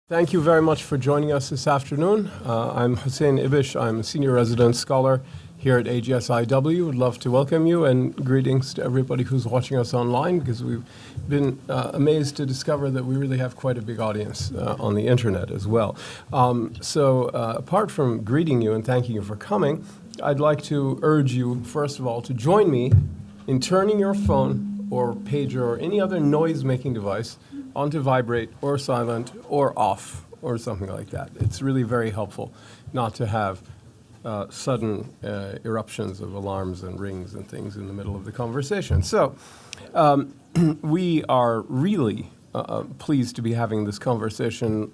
Thank you very much for joining us this afternoon. I'm Hussein Ibish. I'm a senior resident scholar here at AGSIW. Would love to welcome you, and greetings to everybody who's watching us online, because we've been amazed to discover that we really have quite a big audience on the internet as well. Apart from greeting you and thanking you for coming, I'd like to urge you, first of all, to join me in turning your phone or pager or any other noise-making device onto vibrate or silent or off or something like that. It's really very helpful not to have sudden eruptions of alarms and rings and things in the middle of the conversation. So we are really pleased to be having this conversation,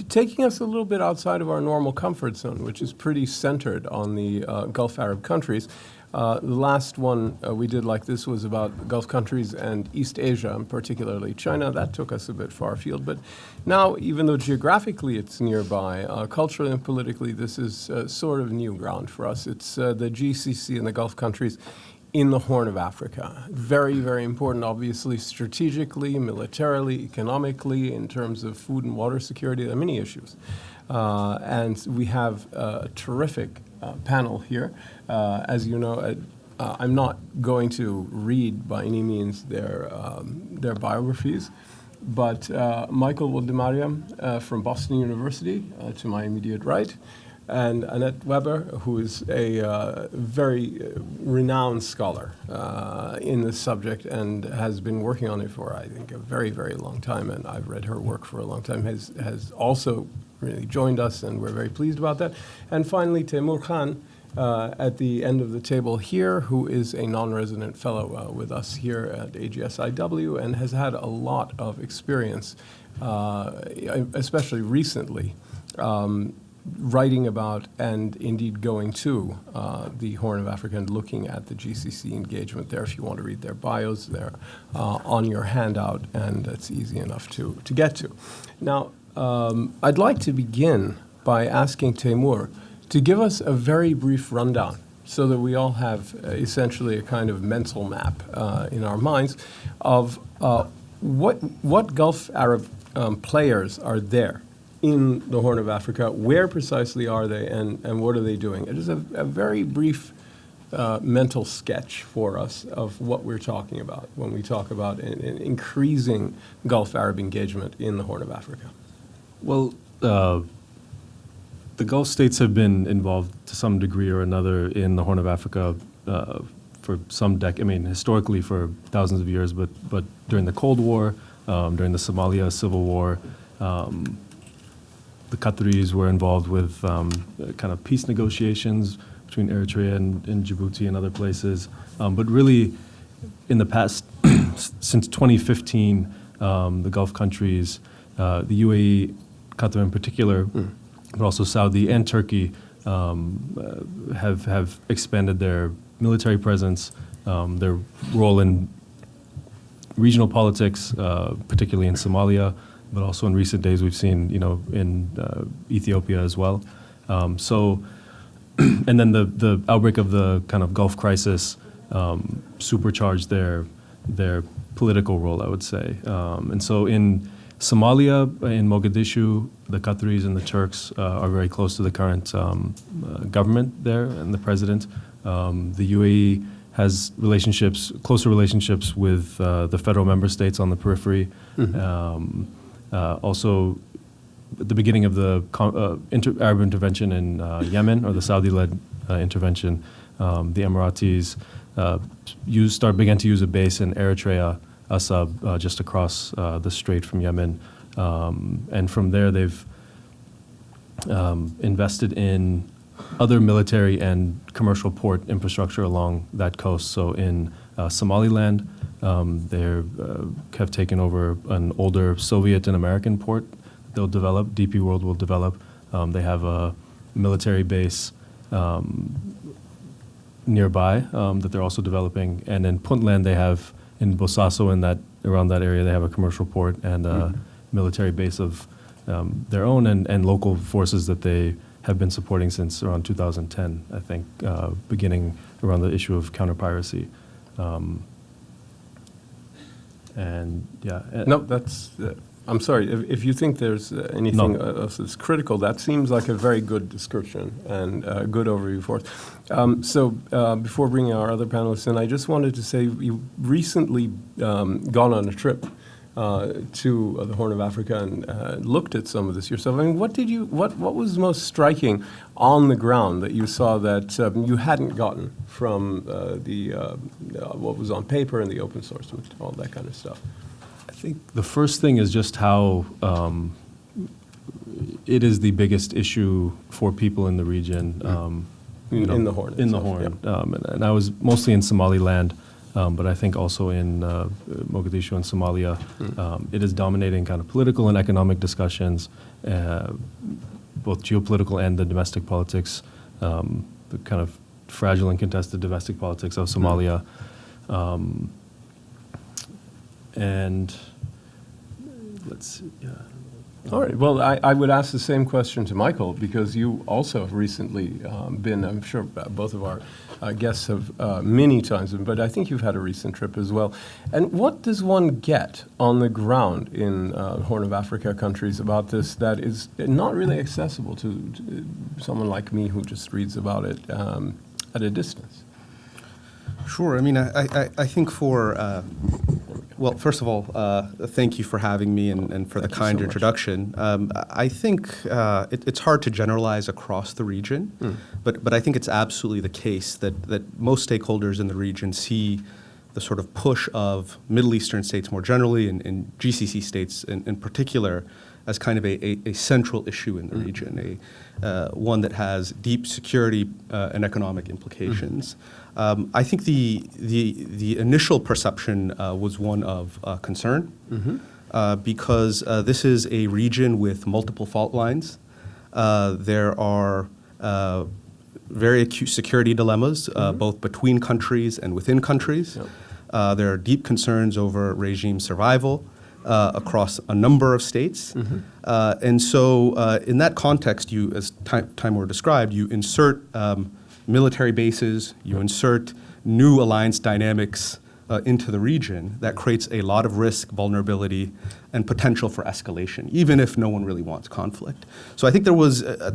taking us a little bit outside of our normal comfort zone, which is pretty centered on the Gulf Arab countries. The last one we did like this was about Gulf countries and East Asia, and particularly China. That took us a bit far afield. But now, even though geographically it's nearby, culturally and politically, this is sort of new ground for us. It's the GCC and the Gulf countries in the Horn of Africa. Very, very important, obviously, strategically, militarily, economically, in terms of food and water security. There are many issues. And we have a terrific panel here. As you know, I'm not going to read by any means their biographies, but Michael Woldemariam from Boston University, to my immediate right, and Annette Weber, who is a very renowned scholar in this subject and has been working on it for, I think, a very, very long time, and I've read her work for a long time, has also really joined us, and we're very pleased about that. And finally, Taimur Khan, at the end of the table here, who is a non-resident fellow with us here at AGSIW and has had a lot of experience, especially recently, writing about and indeed going to the Horn of Africa and looking at the GCC engagement there. If you want to read their bios, they're on your handout, and it's easy enough to get to. Now, I'd like to begin by asking Taimur to give us a very brief rundown so that we all have essentially a kind of mental map in our minds of what Gulf Arab players are there in the Horn of Africa, where precisely are they, and what are they doing? It is a very brief mental sketch for us of what we're talking about when we talk about an increasing Gulf Arab engagement in the Horn of Africa. Well, the Gulf states have been involved to some degree or another in the Horn of Africa for some historically for thousands of years, but during the Cold War, during the Somalia Civil War, the Qataris were involved with kind of peace negotiations between Eritrea and Djibouti and other places. But really, in the past, since 2015, the Gulf countries, the UAE, Qatar in particular, but also Saudi and Turkey, have expanded their military presence, their role in regional politics, particularly in Somalia, but also in recent days we've seen, in Ethiopia as well. And then the outbreak of the kind of Gulf crisis supercharged their political role, I would say. And so in Somalia, in Mogadishu, the Qataris and the Turks are very close to the current government there and the president. The UAE has closer relationships with the federal member states on the periphery. Also, at the beginning of the Arab intervention in Yemen, or the Saudi-led intervention, the Emiratis began to use a base in Eritrea, AGSIW, just across the strait from Yemen. And from there, they've invested in other military and commercial port infrastructure along that coast. So in Somaliland, they have taken over an older Soviet and American port. They'll develop, DP World will develop. They have a military base nearby that they're also developing. And in Puntland, they have, in Bosaso, around that area, they have a commercial port and a military base of their own and local forces that they have been supporting since around 2010, I think, beginning around the issue of counter-piracy. And yeah. No, that's. I'm sorry. If you think there's anything else that's critical, that seems like a very good description and a good overview for us. So before bringing our other panelists in, I just wanted to say you recently gone on a trip to the Horn of Africa and looked at some of this yourself. I mean, what was most striking on the ground that you saw that you hadn't gotten from what was on paper and the open source, all that kind of stuff? I think the first thing is just how it is the biggest issue for people in the region. In the Horn. In the Horn. Yeah. And I was mostly in Somaliland, but I think also in Mogadishu and Somalia. It is dominating kind of political and economic discussions, both geopolitical and the domestic politics, the kind of fragile and contested domestic politics of Somalia. And let's see, yeah. All right. Well, I would ask the same question to Michael, because you also have recently been, I'm sure both of our guests have many times, but I think you've had a recent trip as well. And what does one get on the ground in Horn of Africa countries about this that is not really accessible to someone like me who just reads about it at a distance? Sure. I mean, I think well, first of all, thank you for having me and for the kind introduction. I think it's hard to generalize across the region, but I think it's absolutely the case that most stakeholders in the region see the sort of push of Middle Eastern states more generally and GCC states in particular as kind of a central issue in the region, one that has deep security and economic implications. I think the initial perception was one of concern, because this is a region with multiple fault lines. There are very acute security dilemmas, both between countries and within countries. Yep. There are deep concerns over regime survival across a number of states. And so in that context, you, as Taimur described, you insert military bases, you insert new alliance dynamics into the region that creates a lot of risk, vulnerability, and potential for escalation, even if no one really wants conflict. So I think there was a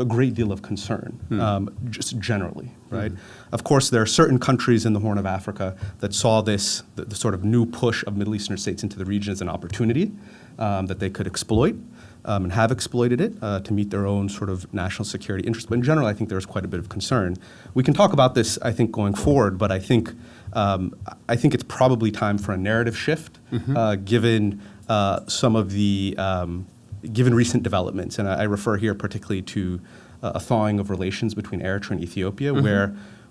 great deal of concern, just generally, right? Of course, there are certain countries in the Horn of Africa that saw this, the sort of new push of Middle Eastern states into the region as an opportunity that they could exploit. And have exploited it to meet their own sort of national security interests. But in general, I think there's quite a bit of concern. We can talk about this, I think, going forward, but I think it's probably time for a narrative shift, given some of the, given recent developments. And I refer here particularly to a thawing of relations between Eritrea and Ethiopia,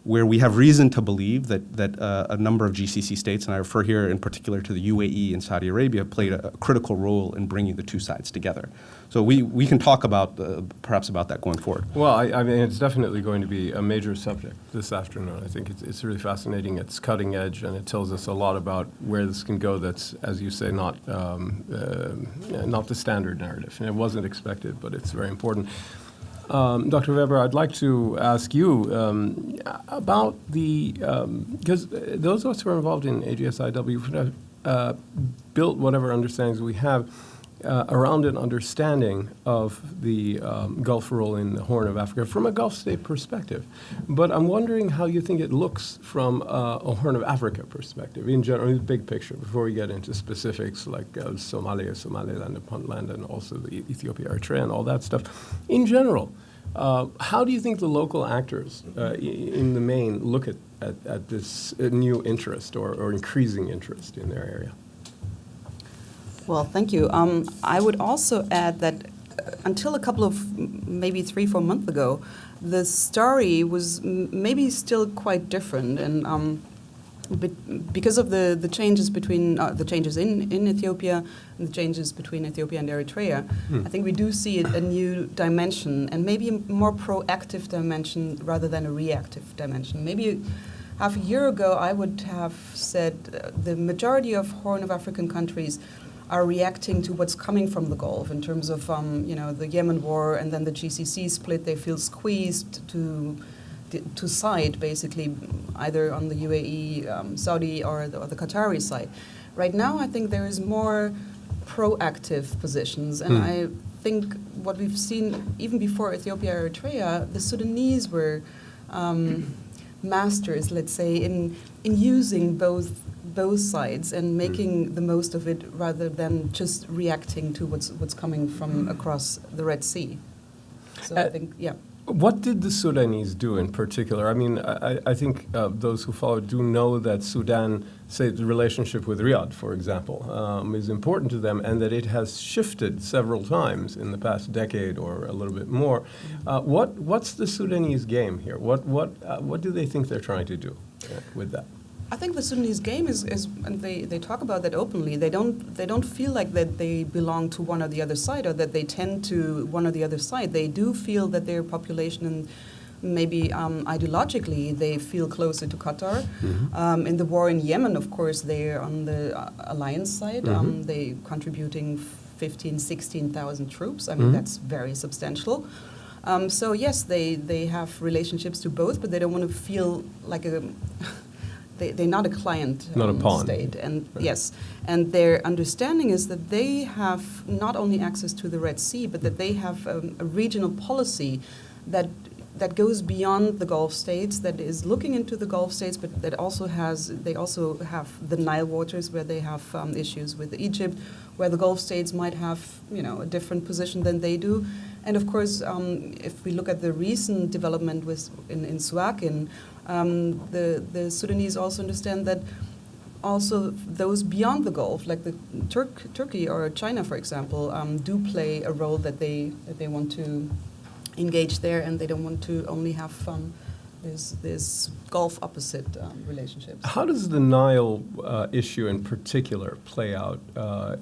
where we have reason to believe that a number of GCC states, and I refer here in particular to the UAE and Saudi Arabia, played a critical role in bringing the two sides together. So we can talk about perhaps about that going forward. Well, I mean, it's definitely going to be a major subject this afternoon. I think it's really fascinating. It's cutting edge, and it tells us a lot about where this can go. That's, as you say, not the standard narrative. And it wasn't expected, but it's very important. Dr. Weber, I'd like to ask you about the, because those of us who are involved in AGSIW have built whatever understandings we have around an understanding of the Gulf role in the Horn of Africa from a Gulf state perspective. But I'm wondering how you think it looks from a Horn of Africa perspective, in general, in the big picture, before we get into specifics like Somalia, Somaliland, and Puntland, and also the Ethiopia, Eritrea, and all that stuff. In general, how do you think the local actors in the main look at this new interest or increasing interest in their area? Well, thank you. I would also add that until a couple of, maybe 3-4 months ago, the story was maybe still quite different, and because of the changes between the changes in Ethiopia and the changes between Ethiopia and Eritrea, I think we do see a new dimension, and maybe a more proactive dimension rather than a reactive dimension. Maybe half a year ago, I would have said the majority of Horn of African countries are reacting to what's coming from the Gulf in terms of, the Yemen war and then the GCC split. They feel squeezed to side, basically, either on the UAE, Saudi, or the Qatari side. Right now, I think there is more proactive positions, and I think what we've seen even before Ethiopia, Eritrea, the Sudanese were masters, let's say, in using both sides and making the most of it rather than just reacting to what's coming from across the Red Sea. So I think, yeah. What did the Sudanese do in particular? I mean, I think those who follow do know that Sudan, say the relationship with Riyadh, for example, is important to them, and that it has shifted several times in the past decade or a little bit more. What's the Sudanese game here? What do they think they're trying to do with that? I think the Sudanese game is and they talk about that openly. They don't feel like that they belong to one or the other side, or that they tend to one or the other side. They do feel that their population, and maybe ideologically, they feel closer to Qatar. In the war in Yemen, of course, they're on the alliance side. They contributing 16,000 troops. I mean, that's very substantial. So yes, they have relationships to both, but they don't want to feel like a they're not a client not a pawn. State. And yes, and their understanding is that they have not only access to the Red Sea, but that they have a regional policy that goes beyond the Gulf states, that is looking into the Gulf states, but that also they also have the Nile waters, where they have issues with Egypt, where the Gulf states might have a different position than they do. And of course, if we look at the recent development in Suakin, the Sudanese also understand that also those beyond the Gulf, like the Turkey or China, for example, do play a role that they want to engage there, and they don't want to only have this Gulf opposite relationships. How does the Nile issue in particular play out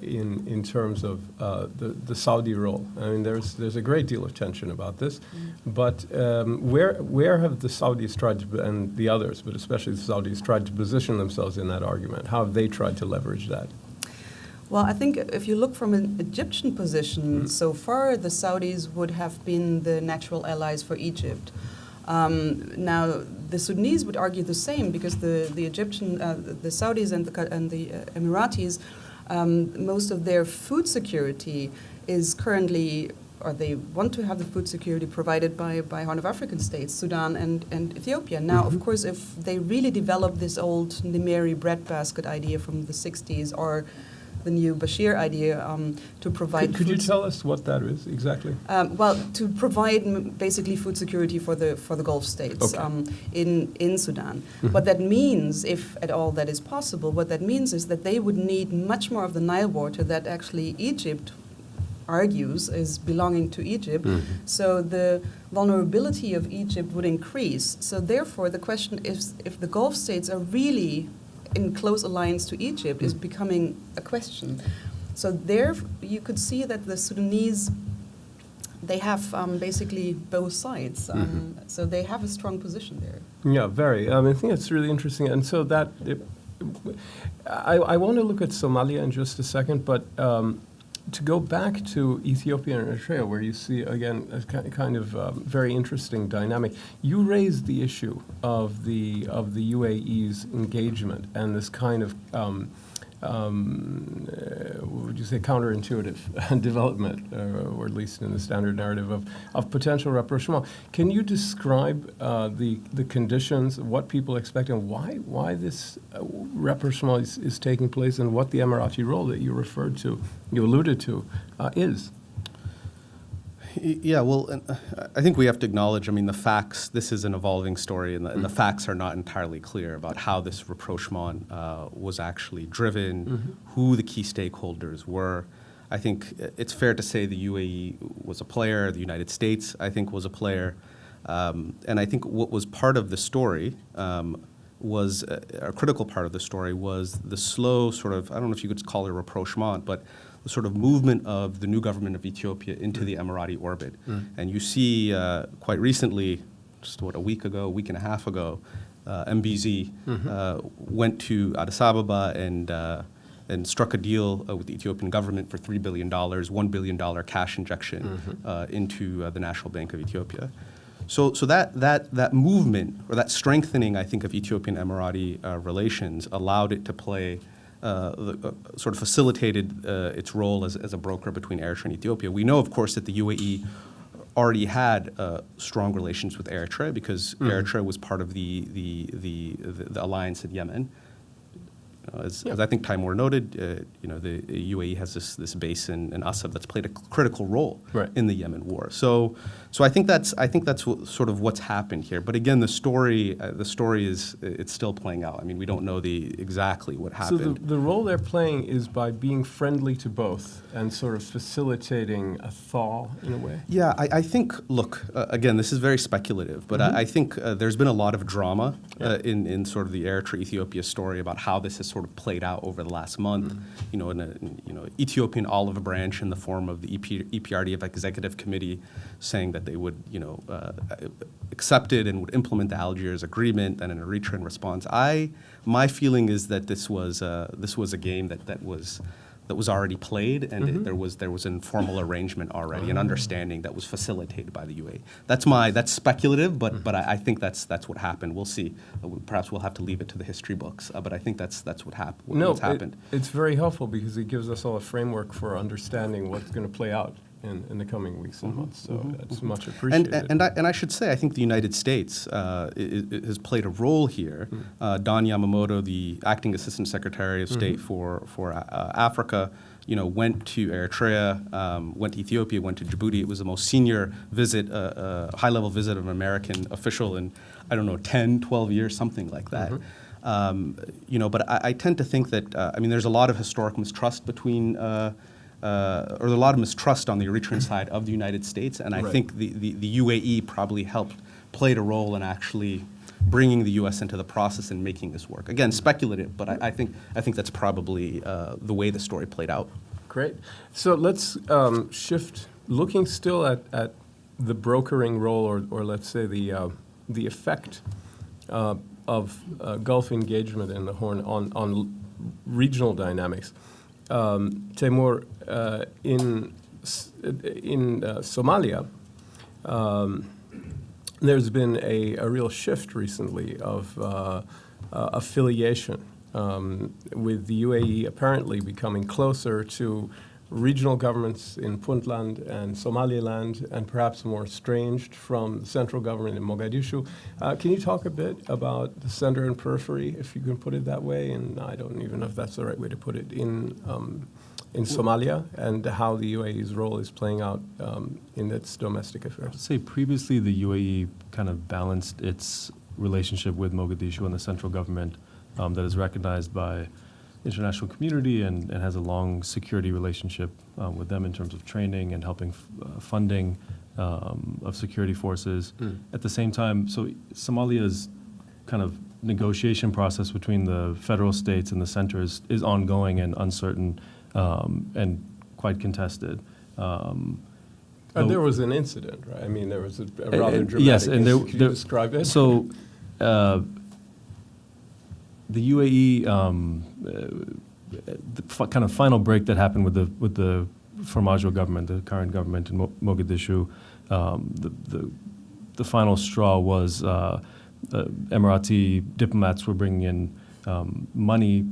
in terms of the Saudi role? I mean, there's a great deal of tension about this, but where have the Saudis tried to, and the others, but especially the Saudis, tried to position themselves in that argument? How have they tried to leverage that? Well, I think if you look from an Egyptian position, so far the Saudis would have been the natural allies for Egypt. Now, the Sudanese would argue the same, because the Egyptian, the Saudis and the Emiratis, most of their food security is currently, or they want to have the food security provided by Horn of African states, Sudan and Ethiopia. Now, of course, if they really develop this old Nimeri breadbasket idea from the 60s, or the new Bashir idea to provide. Could you tell us what that is exactly? Well, to provide basically food security for the Gulf states in Sudan. What that means, if at all that is possible, what that means is that they would need much more of the Nile water that actually Egypt argues is belonging to Egypt. So the vulnerability of Egypt would increase. So therefore, the question is, if the Gulf states are really in close alliance to Egypt, is becoming a question. So there you could see that the Sudanese, they have basically both sides. So they have a strong position there. Yeah, very. I think it's really interesting. And so that, I want to look at Somalia in just a second, but to go back to Ethiopia and Eritrea, where you see, again, a kind of very interesting dynamic, you raised the issue of the UAE's engagement and this kind of, what would you say, counterintuitive development, or at least in the standard narrative of potential rapprochement. Can you describe the conditions, what people expect, and why this rapprochement is taking place, and what the Emirati role that you alluded to, is? Yeah, well, I think we have to acknowledge, the facts, this is an evolving story, and the facts are not entirely clear about how this rapprochement was actually driven, who the key stakeholders were. I think it's fair to say the UAE was a player, the United States, I think, was a player. And I think what was part of the story was, a critical part of the story was the slow sort of, I don't know if you could call it a rapprochement, but the sort of movement of the new government of Ethiopia into the Emirati orbit. And you see quite recently, just a week and a half ago, MBZ went to Addis Ababa and struck a deal with the Ethiopian government for $3 billion, $1 billion cash injection into the National Bank of Ethiopia. So that movement, or that strengthening, I think, of Ethiopian-Emirati relations allowed it to play sort of facilitated its role as a broker between Eritrea and Ethiopia. We know, of course, that the UAE already had strong relations with Eritrea because Eritrea was part of the alliance in Yemen. As I think Taimur noted, the UAE has this base in AGSIW that's played a critical role in the Yemen war. So I think that's sort of what's happened here. But again, the story is it's still playing out. I mean, we don't know exactly what happened. So the role they're playing is by being friendly to both and sort of facilitating a thaw in a way. Yeah, I think. Look, again, this is very speculative, but I think there's been a lot of drama in sort of the Eritrea-Ethiopia story about how this has sort of played out over the last month. In a Ethiopian olive branch in the form of the EPRDF Executive Committee saying that they would accept it and would implement the Algiers Agreement, and an Eritrean response. My feeling is that this was a game that was already played, and there was an informal arrangement already, an understanding that was facilitated by the UAE. That's speculative, but I think that's what happened. We'll see. Perhaps we'll have to leave it to the history books, but I think that's what happened. What's happened. It's very helpful because it gives us all a framework for understanding what's going to play out in the coming weeks and months. So that's much appreciated. And I should say, I think the United States has played a role here. Don Yamamoto, the acting Assistant Secretary of State for Africa, went to Eritrea, went to Ethiopia, went to Djibouti. It was the most senior visit, high-level visit of an American official in, 10, 12 years, something like that. But I tend to think that, there's a lot of historic mistrust between or a lot of mistrust on the Eritrean side of the United States, and I think the UAE probably played a role in actually bringing the U.S. into the process and making this work. Again, speculative, but I think that's probably the way the story played out. Great. So let's shift, looking still at the brokering role, or let's say the effect of Gulf engagement in the Horn on regional dynamics. Taimur, in Somalia, there's been a real shift recently of affiliation with the UAE apparently becoming closer to regional governments in Puntland and Somaliland, and perhaps more estranged from the central government in Mogadishu. Can you talk a bit about the center and periphery, if you can put it that way? And I don't even know if that's the right way to put it, in Somalia, and how the UAE's role is playing out in its domestic affairs. I'd say previously the UAE kind of balanced its relationship with Mogadishu and the central government that is recognized by international community and has a long security relationship with them in terms of training and helping funding of security forces. At the same time, so Somalia's kind of negotiation process between the federal states and the center is ongoing and uncertain and quite contested. There was an incident, right? I mean, there was a rather dramatic. Yes, and Could you describe it? So the UAE, the kind of final break that happened with the Farmajo government, the current government in Mogadishu, the final straw was Emirati diplomats were bringing in money,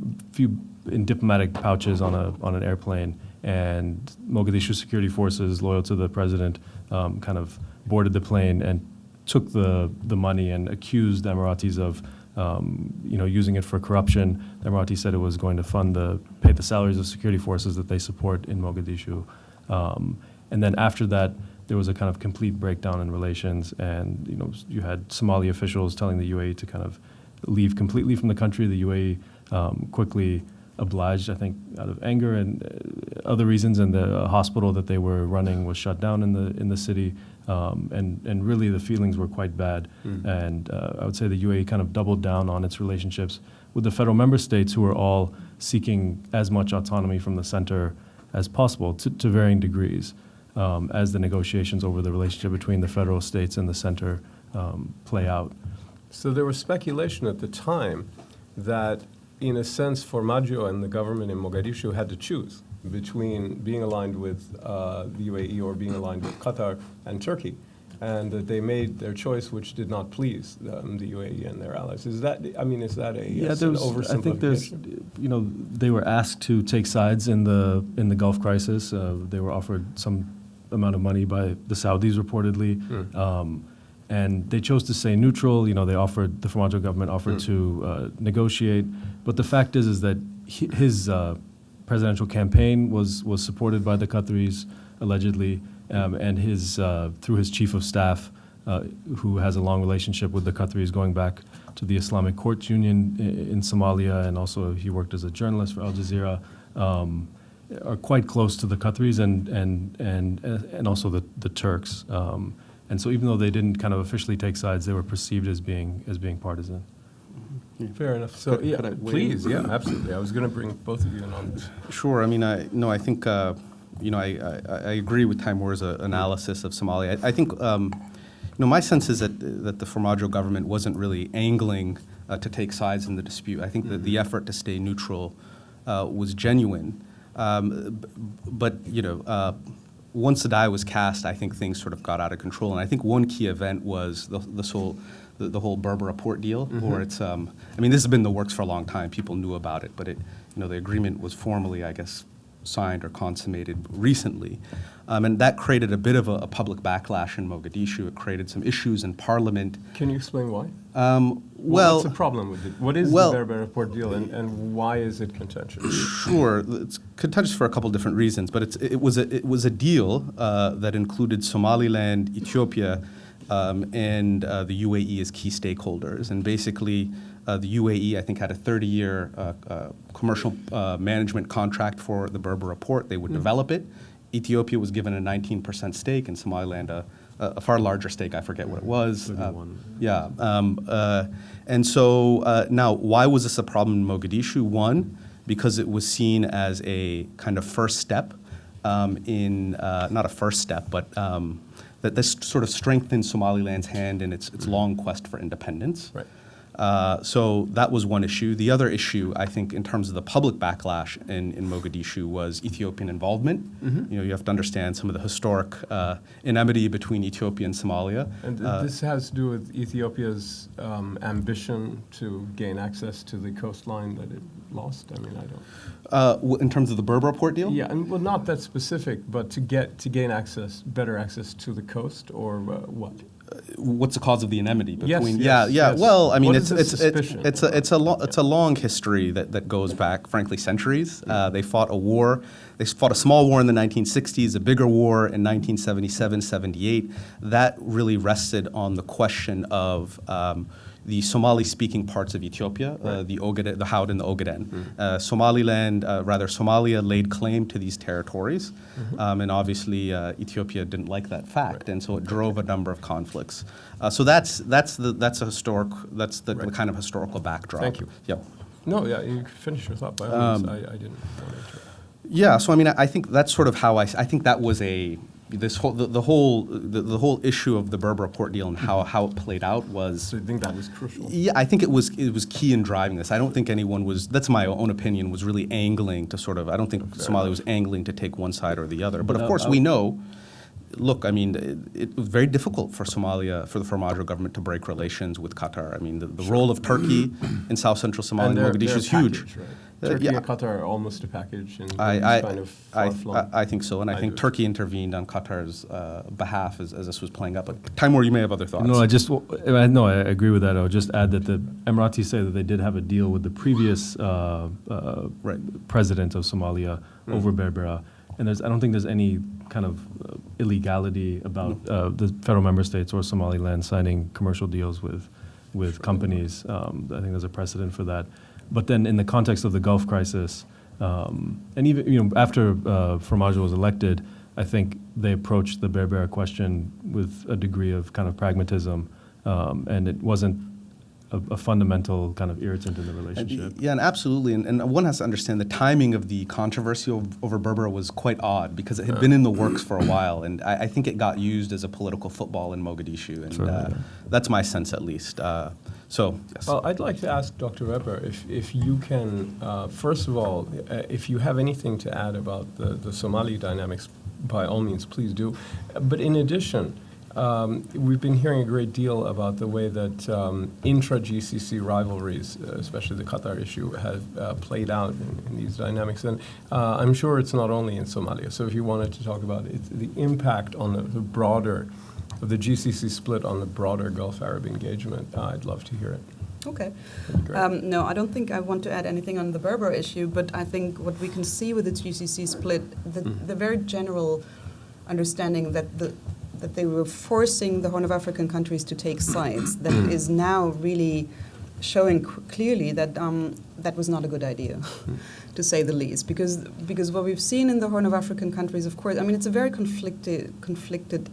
in diplomatic pouches on an airplane, and Mogadishu security forces loyal to the president kind of boarded the plane and took the money and accused the Emiratis of using it for corruption. The Emirati said it was going to pay the salaries of security forces that they support in Mogadishu. And then after that, there was a kind of complete breakdown in relations, and you had Somali officials telling the UAE to kind of leave completely from the country. The UAE quickly obliged, I think, out of anger and other reasons, and the hospital that they were running was shut down in the city, and really the feelings were quite bad. And I would say the UAE kind of doubled down on its relationships with the federal member states, who were all seeking as much autonomy from the center as possible to varying degrees, as the negotiations over the relationship between the federal states and the center play out. So there was speculation at the time that, in a sense, Farmajo and the government in Mogadishu had to choose between being aligned with the UAE or being aligned with Qatar and Turkey. and that they made their choice, which did not please the UAE and their allies. Is that, I mean, is that a Yeah, an I think there's, oversimplification? they were asked to take sides in the Gulf crisis. They were offered some amount of money by the Saudis reportedly, and they chose to stay neutral. The Formaggio government offered to negotiate, but the fact is that his presidential campaign was supported by the Qataris allegedly, and through his chief of staff, who has a long relationship with the Qataris going back to the Islamic Courts Union in Somalia, and also he worked as a journalist for Al Jazeera, are quite close to the Qataris and also the Turks. And so even though they didn't kind of officially take sides, they were perceived as being partisan. Fair enough. So, Could I weigh please, in? yeah, absolutely. I was going to bring both of you in on this. Sure. I mean, I think, I agree with Taimur's analysis of Somalia. I think, my sense is that the Formaggio government wasn't really angling to take sides in the dispute. I think that the effort to stay neutral was genuine. But, once the die was cast, I think things sort of got out of control. And I think one key event was the whole Berbera port deal, or it's, I mean, this has been in the works for a long time. People knew about it, but the agreement was formally, I guess, signed or consummated recently. And that created a bit of a public backlash in Mogadishu. It created some issues in parliament. Can you explain why? Well, what's the problem with it? What is the Berbera port deal, and why is it contentious? Sure, it's contentious for a couple different reasons, but it was a deal that included Somaliland, Ethiopia, and the UAE as key stakeholders. And basically, the UAE, I think, had a 30-year commercial management contract for the Berbera port. They would develop it. Ethiopia was given a 19% stake, and Somaliland a far larger stake. I forget what it was. 31. And so now, why was this a problem in Mogadishu? One, because it was seen as a kind of first step not a first step, but that this sort of strengthened Somaliland's hand in its long quest for independence. Right. So that was one issue. The other issue, I think, in terms of the public backlash in Mogadishu was Ethiopian involvement. You have to understand some of the historic enmity between Ethiopia and Somalia. And this has to do with Ethiopia's ambition to gain access to the coastline that it lost? I mean, I don't... in terms of the Berbera port deal? Yeah, and well, not that specific, but to gain better access to the coast, or what? What's the cause of the enmity between? Yes. Well, I mean, What is the suspicion? it's a long history that goes back, frankly, centuries. They fought a war. They fought a small war in the 1960s, a bigger war in 1977, 78. That really rested on the question of the Somali-speaking parts of Ethiopia, the Ogaden, the Howd and the Ogaden. Somalia laid claim to these territories, and obviously Ethiopia didn't like that fact, and so it drove a number of conflicts. So that's the kind of historical backdrop. Thank you. Yep. No, yeah, you can finish your thought, by all means. I didn't want to interrupt. Yeah, so I mean, I think that's sort of how I think that was the whole issue of the Berbera port deal and how it played out was. So you think that was crucial? Yeah, I think it was key in driving this. I don't think anyone was. That's my own opinion. Was really angling to sort of. I don't think Somalia was angling to take one side or the other. But of course, we know. Look, I mean, it was very difficult for Somalia, for the Formaggio government to break relations with Qatar. I mean, the role of Turkey in South Central Somalia, Mogadishu is huge. Right? Turkey and Qatar are almost a package in kind of far-flung. I think so, and I think Turkey intervened on Qatar's behalf as this was playing up. But Taimur, you may have other thoughts. No, I agree with that. I would just add that the Emiratis say that they did have a deal with the previous president of Somalia over Berbera, and I don't think there's any kind of illegality about the federal member states or Somaliland signing commercial deals with companies. I think there's a precedent for that. But then in the context of the Gulf crisis, and even after Formaggio was elected, I think they approached the Berbera question with a degree of kind of pragmatism, and it wasn't a fundamental kind of irritant in the relationship. Yeah, and absolutely. And one has to understand the timing of the controversy over Berbera was quite odd because it had been in the works for a while, and I think it got used as a political football in Mogadishu, and that's my sense at least. So, yes. Well, I'd like to ask Dr. Weber if you can, first of all, if you have anything to add about the Somali dynamics, by all means, please do. But in addition, we've been hearing a great deal about the way that intra-GCC rivalries, especially the Qatar issue, have played out in these dynamics. And I'm sure it's not only in Somalia. So if you wanted to talk about it, the impact on the broader, of the GCC split on the broader Gulf Arab engagement, I'd love to hear it. Okay. No, I don't think I want to add anything on the Berber issue, but I think what we can see with the GCC split, the very general understanding that they were forcing the Horn of African countries to take sides, that is now really showing clearly that that was not a good idea, to say the least. Because what we've seen in the Horn of African countries, of course, I mean, it's a very conflicted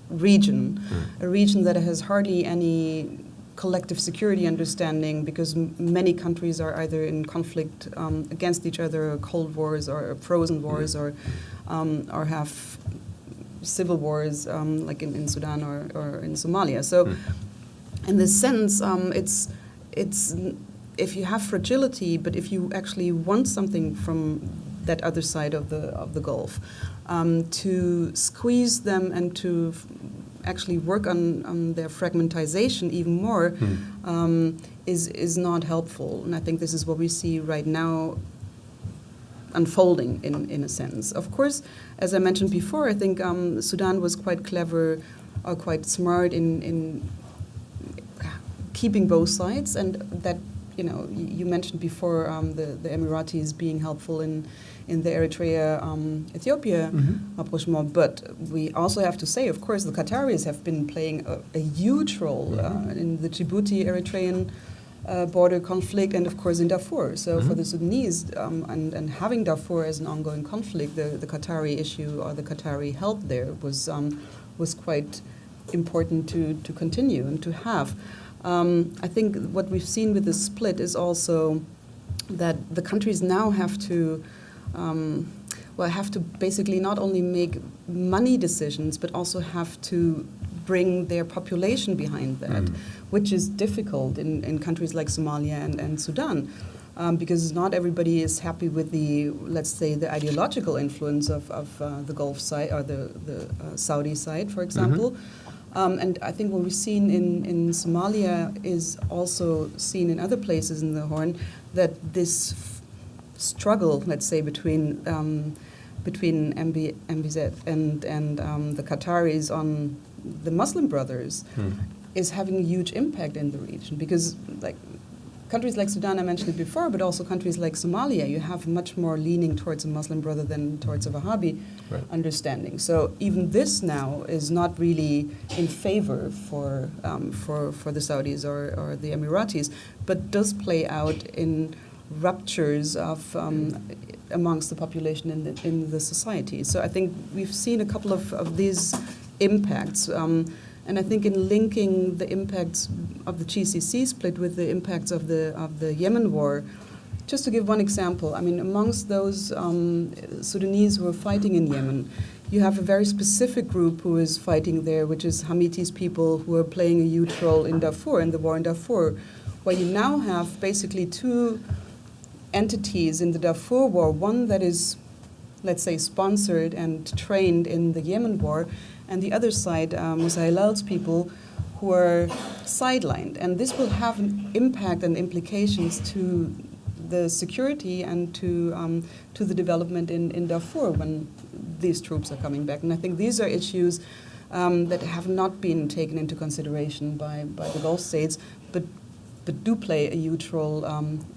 region, a region that has hardly any collective security understanding, because many countries are either in conflict against each other, or cold wars, or frozen wars, or have civil wars like in Sudan or in Somalia. So in this sense, it's if you have fragility, but if you actually want something from that other side of the Gulf, to squeeze them and to actually work on their fragmentization even more is not helpful. And I think this is what we see right now unfolding in a sense. Of course, as I mentioned before, I think Sudan was quite clever or quite smart in keeping both sides, and that, you know, you mentioned before the Emiratis being helpful in the Eritrea-Ethiopia rapprochement, but we also have to say, of course, the Qataris have been playing a huge role in the Djibouti-Eritrean border conflict, and of course in Darfur. So for the Sudanese, and having Darfur as an ongoing conflict, the Qatari issue or the Qatari help there was quite important to continue and to have. I think what we've seen with the split is also that the countries now have to basically not only make money decisions, but also have to bring their population behind that, which is difficult in countries like Somalia and Sudan, because not everybody is happy with the, let's say, the ideological influence of the Gulf side or the Saudi side, for example. And I think what we've seen in Somalia is also seen in other places in the Horn, that this struggle, let's say, between MBZ and the Qataris on the Muslim Brothers is having a huge impact in the region, because like countries like Sudan, I mentioned it before, but also countries like Somalia, you have much more leaning towards a Muslim brother than towards a Wahhabi understanding. So even this now is not really in favor for the Saudis or the Emiratis, but does play out in ruptures of amongst the population in the society. So I think we've seen a couple of these impacts. And I think in linking the impacts of the GCC split with the impacts of the Yemen war, just to give one example, I mean, amongst those Sudanese who are fighting in Yemen, you have a very specific group who is fighting there, which is Hamiti's people, who are playing a huge role in Darfur, in the war in Darfur, where you now have basically two entities in the Darfur war, one that is, let's say, sponsored and trained in the Yemen war, and the other side, Musa Hilal's people, who are sidelined. And this will have an impact and implications to the security and to the development in Darfur when these troops are coming back. And I think these are issues that have not been taken into consideration by the Gulf states, but do play a huge role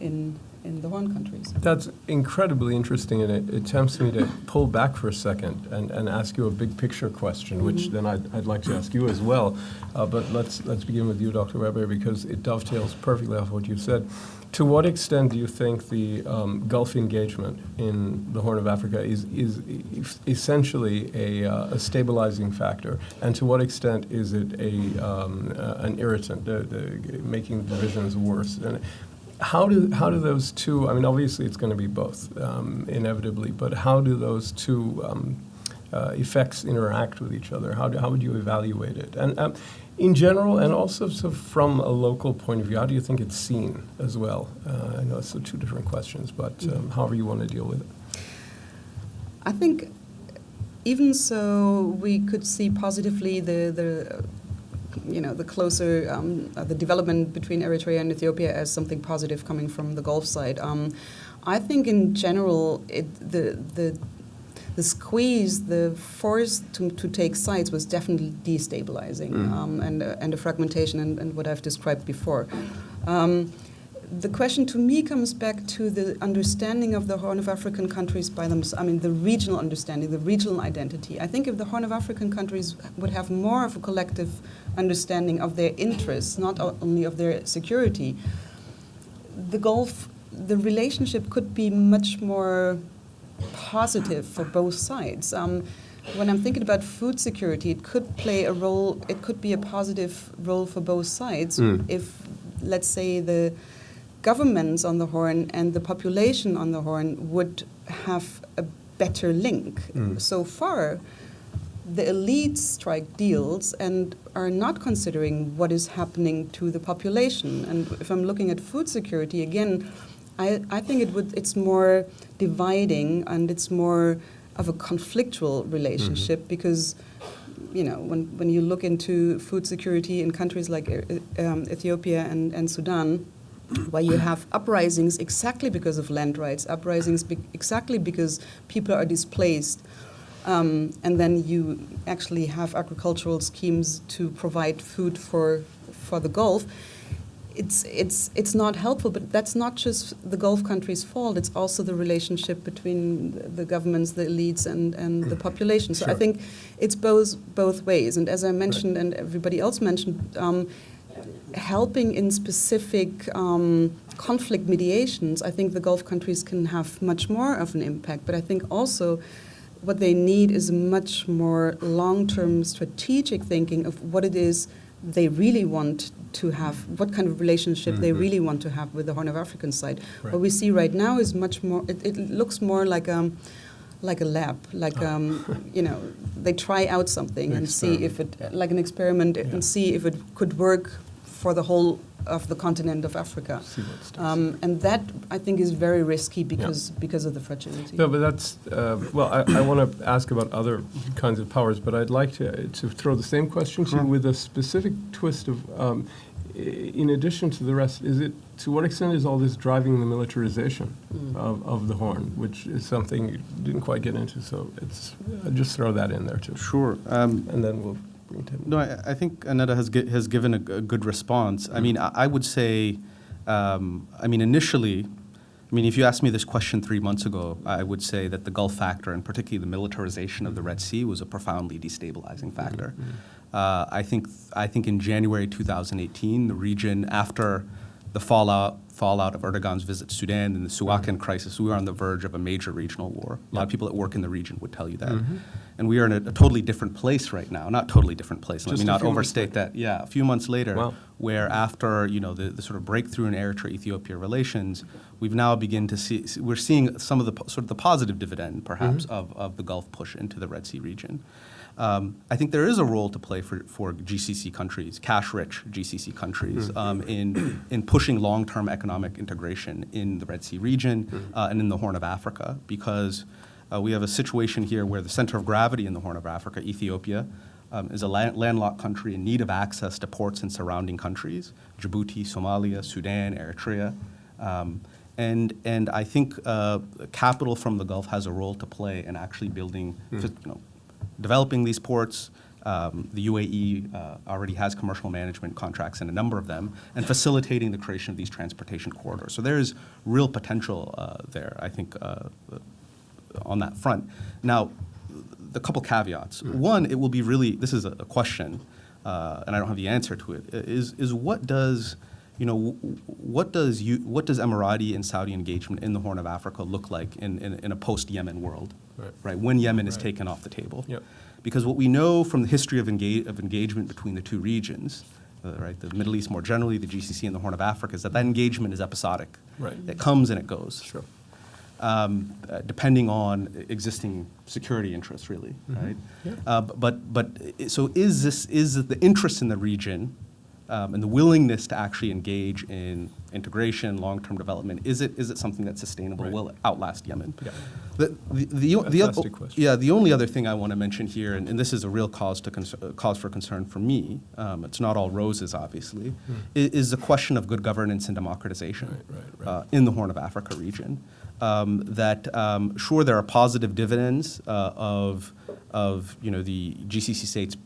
in the Horn countries. That's incredibly interesting, and it tempts me to pull back for a second and ask you a big picture question, which then I'd like to ask you as well. But let's begin with you, Dr. Weber, because it dovetails perfectly off what you said. To what extent do you think the Gulf engagement in the Horn of Africa is essentially a stabilizing factor, and to what extent is it an irritant, making divisions worse? And how do those two? I mean, obviously it's going to be both, inevitably. But how do those two effects interact with each other? How would you evaluate it? And in general, and also from a local point of view, how do you think it's seen as well? I know it's two different questions, but however you want to deal with it. I think even so, we could see positively the closer the development between Eritrea and Ethiopia as something positive coming from the Gulf side. I think in general, the squeeze, the force to take sides was definitely destabilizing, and the fragmentation and what I've described before. The question to me comes back to the understanding of the Horn of African countries by themselves. I mean, the regional understanding, the regional identity. I think if the Horn of African countries would have more of a collective understanding of their interests, not only of their security, the Gulf, the relationship could be much more positive for both sides. When I'm thinking about food security, it could play a role, it could be a positive role for both sides if, let's say, the governments on the Horn and the population on the Horn would have a better link. So far, the elites strike deals and are not considering what is happening to the population. And if I'm looking at food security, again, I think it's more dividing and it's more of a conflictual relationship because, when you look into food security in countries like Ethiopia and Sudan, where you have uprisings exactly because of land rights, uprisings exactly because people are displaced, and then you actually have agricultural schemes to provide food for the Gulf. It's not helpful, but that's not just the Gulf countries' fault. It's also the relationship between the governments, the elites, and the population. So I think it's both ways. And as I mentioned, and everybody else mentioned, helping in specific conflict mediations, I think the Gulf countries can have much more of an impact. But I think also what they need is a much more long-term strategic thinking of what it is they really want to have, what kind of relationship they really want to have with the Horn of African side. Right. What we see right now is much more, it looks more like a lab, they try out something and see if it, like an experiment, and see if it could work for the whole of the continent of Africa. And that, I think, is very risky because of the fragility. No, but that's, I want to ask about other kinds of powers, but I'd like to throw the same question to you with a specific twist of, in addition to the rest, to what extent is all this driving the militarization of the Horn, which is something you didn't quite get into, so I'll just throw that in there too. Sure. And then we'll bring Taimur. No, I think Annette has given a good response. I mean, I would say, initially, if you asked me this question 3 months ago, I would say that the Gulf factor, and particularly the militarization of the Red Sea, was a profoundly destabilizing factor. I think in January 2018, the region, after the fallout of Erdogan's visit to Sudan and the Suakan crisis, we were on the verge of a major regional war. A lot of people that work in the region would tell you that. And we are in a totally different place right now. Not totally different place. Let me not overstate that. Yeah, a few months later, where after the sort of breakthrough in Eritrea-Ethiopia relations, we've now we're seeing some of the sort of the positive dividend, perhaps, of the Gulf push into the Red Sea region. I think there is a role to play for GCC countries, cash-rich GCC countries, in pushing long-term economic integration in the Red Sea region and in the Horn of Africa, because we have a situation here where the center of gravity in the Horn of Africa, Ethiopia, is a landlocked country in need of access to ports in surrounding countries, Djibouti, Somalia, Sudan, Eritrea. And I think capital from the Gulf has a role to play in actually building, developing these ports. The UAE already has commercial management contracts in a number of them, and facilitating the creation of these transportation corridors. So there is real potential there, I think, on that front. Now, the couple caveats. One, it will be really, this is a question, and I don't have the answer to it, is what does Emirati and Saudi engagement in the Horn of Africa look like in a post-Yemen world, right? When Yemen is taken off the table. Yep. Because what we know from the history of engagement between the two regions, right, the Middle East more generally, the GCC and the Horn of Africa, is that engagement is episodic. Right. It comes and it goes. Sure. Depending on existing security interests, really, right? Yeah. So is the interest in the region and the willingness to actually engage in integration, long-term development, is it something that's sustainable? Right. Will it outlast Yemen? Yeah. The Question. yeah, the only other thing I want to mention here, and this is a real cause for concern for me, it's not all roses, obviously, is the question of good governance and democratization Right. in the Horn of Africa region. Sure, there are positive dividends of the GCC states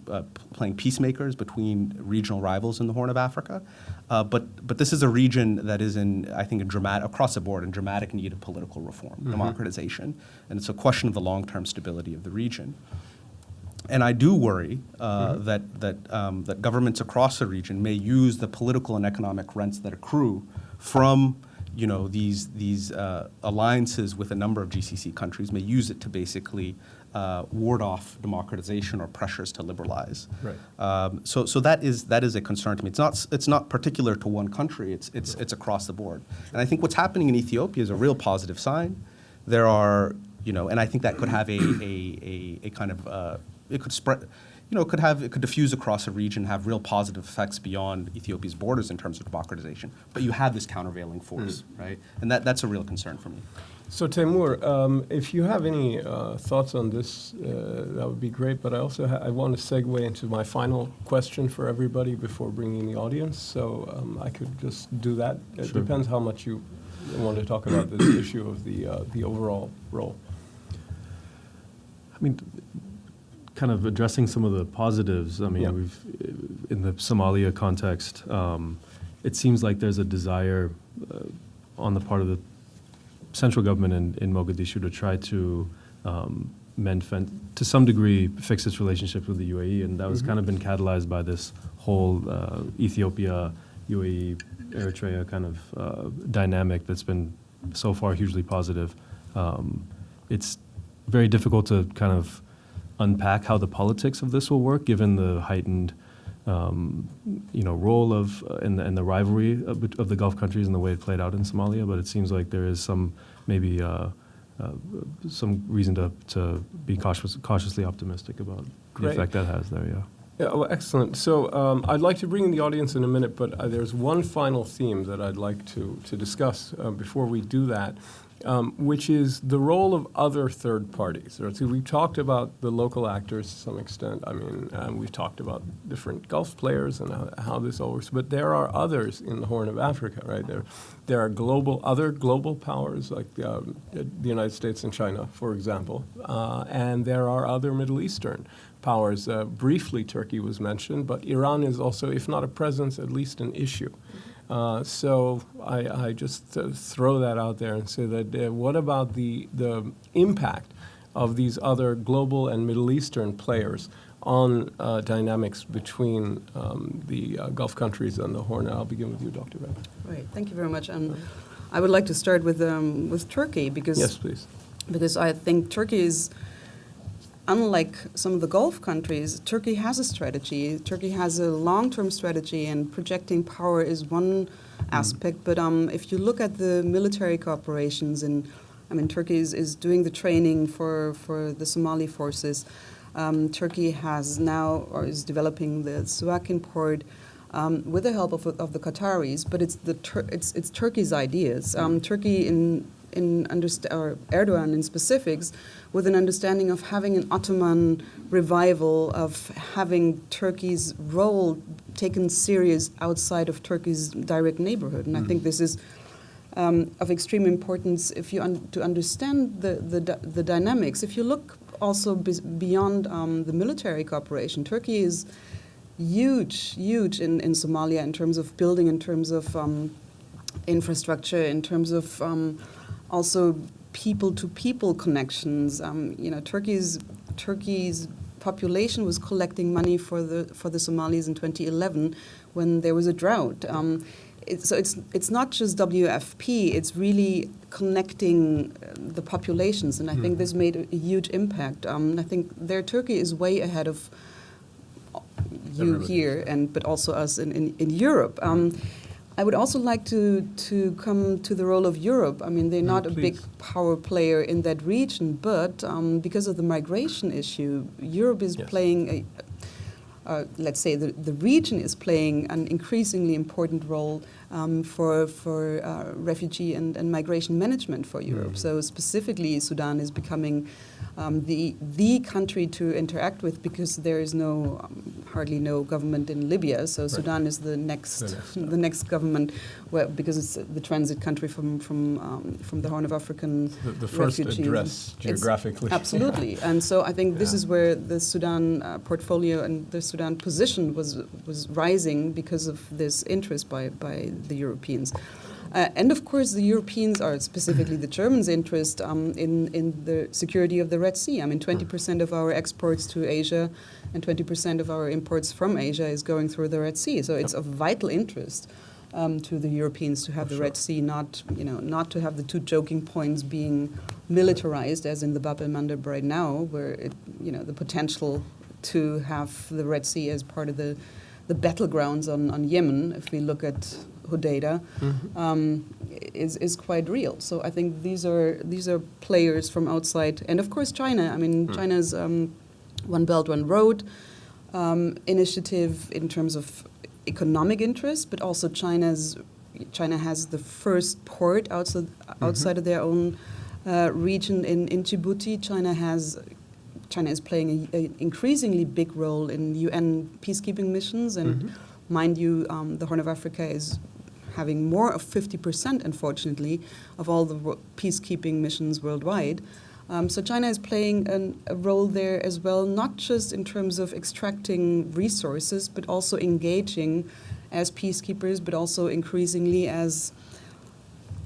playing peacemakers between regional rivals in the Horn of Africa, but this is a region that is I think, across the board, in dramatic need of political reform, democratization, and it's a question of the long-term stability of the region. And I do worry that governments across the region may use the political and economic rents that accrue from these alliances with a number of GCC countries, may use it to basically ward off democratization or pressures to liberalize. Right. So that is a concern to me. It's not particular to one country. It's across the board. And I think what's happening in Ethiopia is a real positive sign. There are and I think that could have a kind of it could spread. It could diffuse across a region, have real positive effects beyond Ethiopia's borders in terms of democratization. But you have this countervailing force, right? And that's a real concern for me. So Taimur, if you have any thoughts on this, that would be great. But I also I want to segue into my final question for everybody before bringing the audience. So I could just do that. It Sure. depends how much you want to talk about this issue of the overall role. I mean, kind of addressing some of the positives. I mean, Yeah. in the Somalia context, it seems like there's a desire on the part of the central government in Mogadishu to try to to some degree fix its relationship with the UAE, and that was kind of been catalyzed by this whole Ethiopia, UAE, Eritrea kind of dynamic that's been so far hugely positive. It's very difficult to kind of unpack how the politics of this will work, given the heightened, role of and the rivalry of the Gulf countries and the way it played out in Somalia. But it seems like there is some maybe some reason to be cautiously optimistic about the Great. effect that has there. Yeah. Yeah, well, excellent. So I'd like to bring in the audience in a minute, but there's one final theme that I'd like to discuss before we do that, which is the role of other third parties. So we've talked about the local actors to some extent. I mean, we've talked about different Gulf players and how this all works, but there are others in the Horn of Africa, right? There are other global powers like the United States and China, for example, and there are other Middle Eastern powers. Briefly, Turkey was mentioned, but Iran is also, if not a presence, at least an issue. So I just throw that out there and say that what about the impact of these other global and Middle Eastern players on dynamics between the Gulf countries and the Horn? I'll begin with you, Dr. Weber. Right. Thank you very much. And I would like to start with Turkey because Yes, please. because I think Turkey is, unlike some of the Gulf countries, Turkey has a strategy. Turkey has a long-term strategy, and projecting power is one aspect. But if you look at the military cooperations, and I mean, Turkey is doing the training for the Somali forces. Turkey has now, or is developing the Suakin port with the help of the Qataris. But it's Turkey's ideas. Turkey or Erdogan in specifics, with an understanding of having an Ottoman revival, of having Turkey's role taken serious outside of Turkey's direct neighborhood. And I think this is of extreme importance if to understand the dynamics. If you look also beyond the military cooperation, Turkey is huge in Somalia in terms of building, in terms of infrastructure, in terms of also people-to-people connections. Turkey's population was collecting money for the Somalis in 2011 when there was a drought. So it's not just WFP; it's really connecting the populations, and I think this made a huge impact. I think Turkey is way ahead of you here, but also us in Europe. I would also like to come to the role of Europe. I mean, they're not a big power player in that region, but because of the migration issue, Europe is playing let's say the region is playing an increasingly important role for refugee and migration management for Europe. So specifically, Sudan is becoming the country to interact with because there is hardly no government in Libya. So Sudan is the next government, because it's the transit country from the Horn of African the first refugees. address geographically. Absolutely, and so I think this is where the Sudan portfolio and the Sudan position was rising because of this interest by the Europeans. And of course, the Europeans, or specifically the Germans' interest in the security of the Red Sea. I mean, 20% of our exports to Asia and 20% of our imports from Asia is going through the Red Sea. So it's of vital interest to the Europeans to have the Red Sea, not to have the two choking points being militarized, as in the Bab el-Mandeb right now, where the potential to have the Red Sea as part of the battlegrounds on Yemen, if we look at Hodeidah, is quite real. So I think these are players from outside, and of course China. I mean, China's One Belt One Road initiative in terms of economic interest, but also China has the first port outside of their own region in Djibouti. China is playing an increasingly big role in UN peacekeeping missions, and mind you, the Horn of Africa is having more of 50%, unfortunately, of all the peacekeeping missions worldwide. So China is playing a role there as well, not just in terms of extracting resources, but also engaging as peacekeepers, but also increasingly as,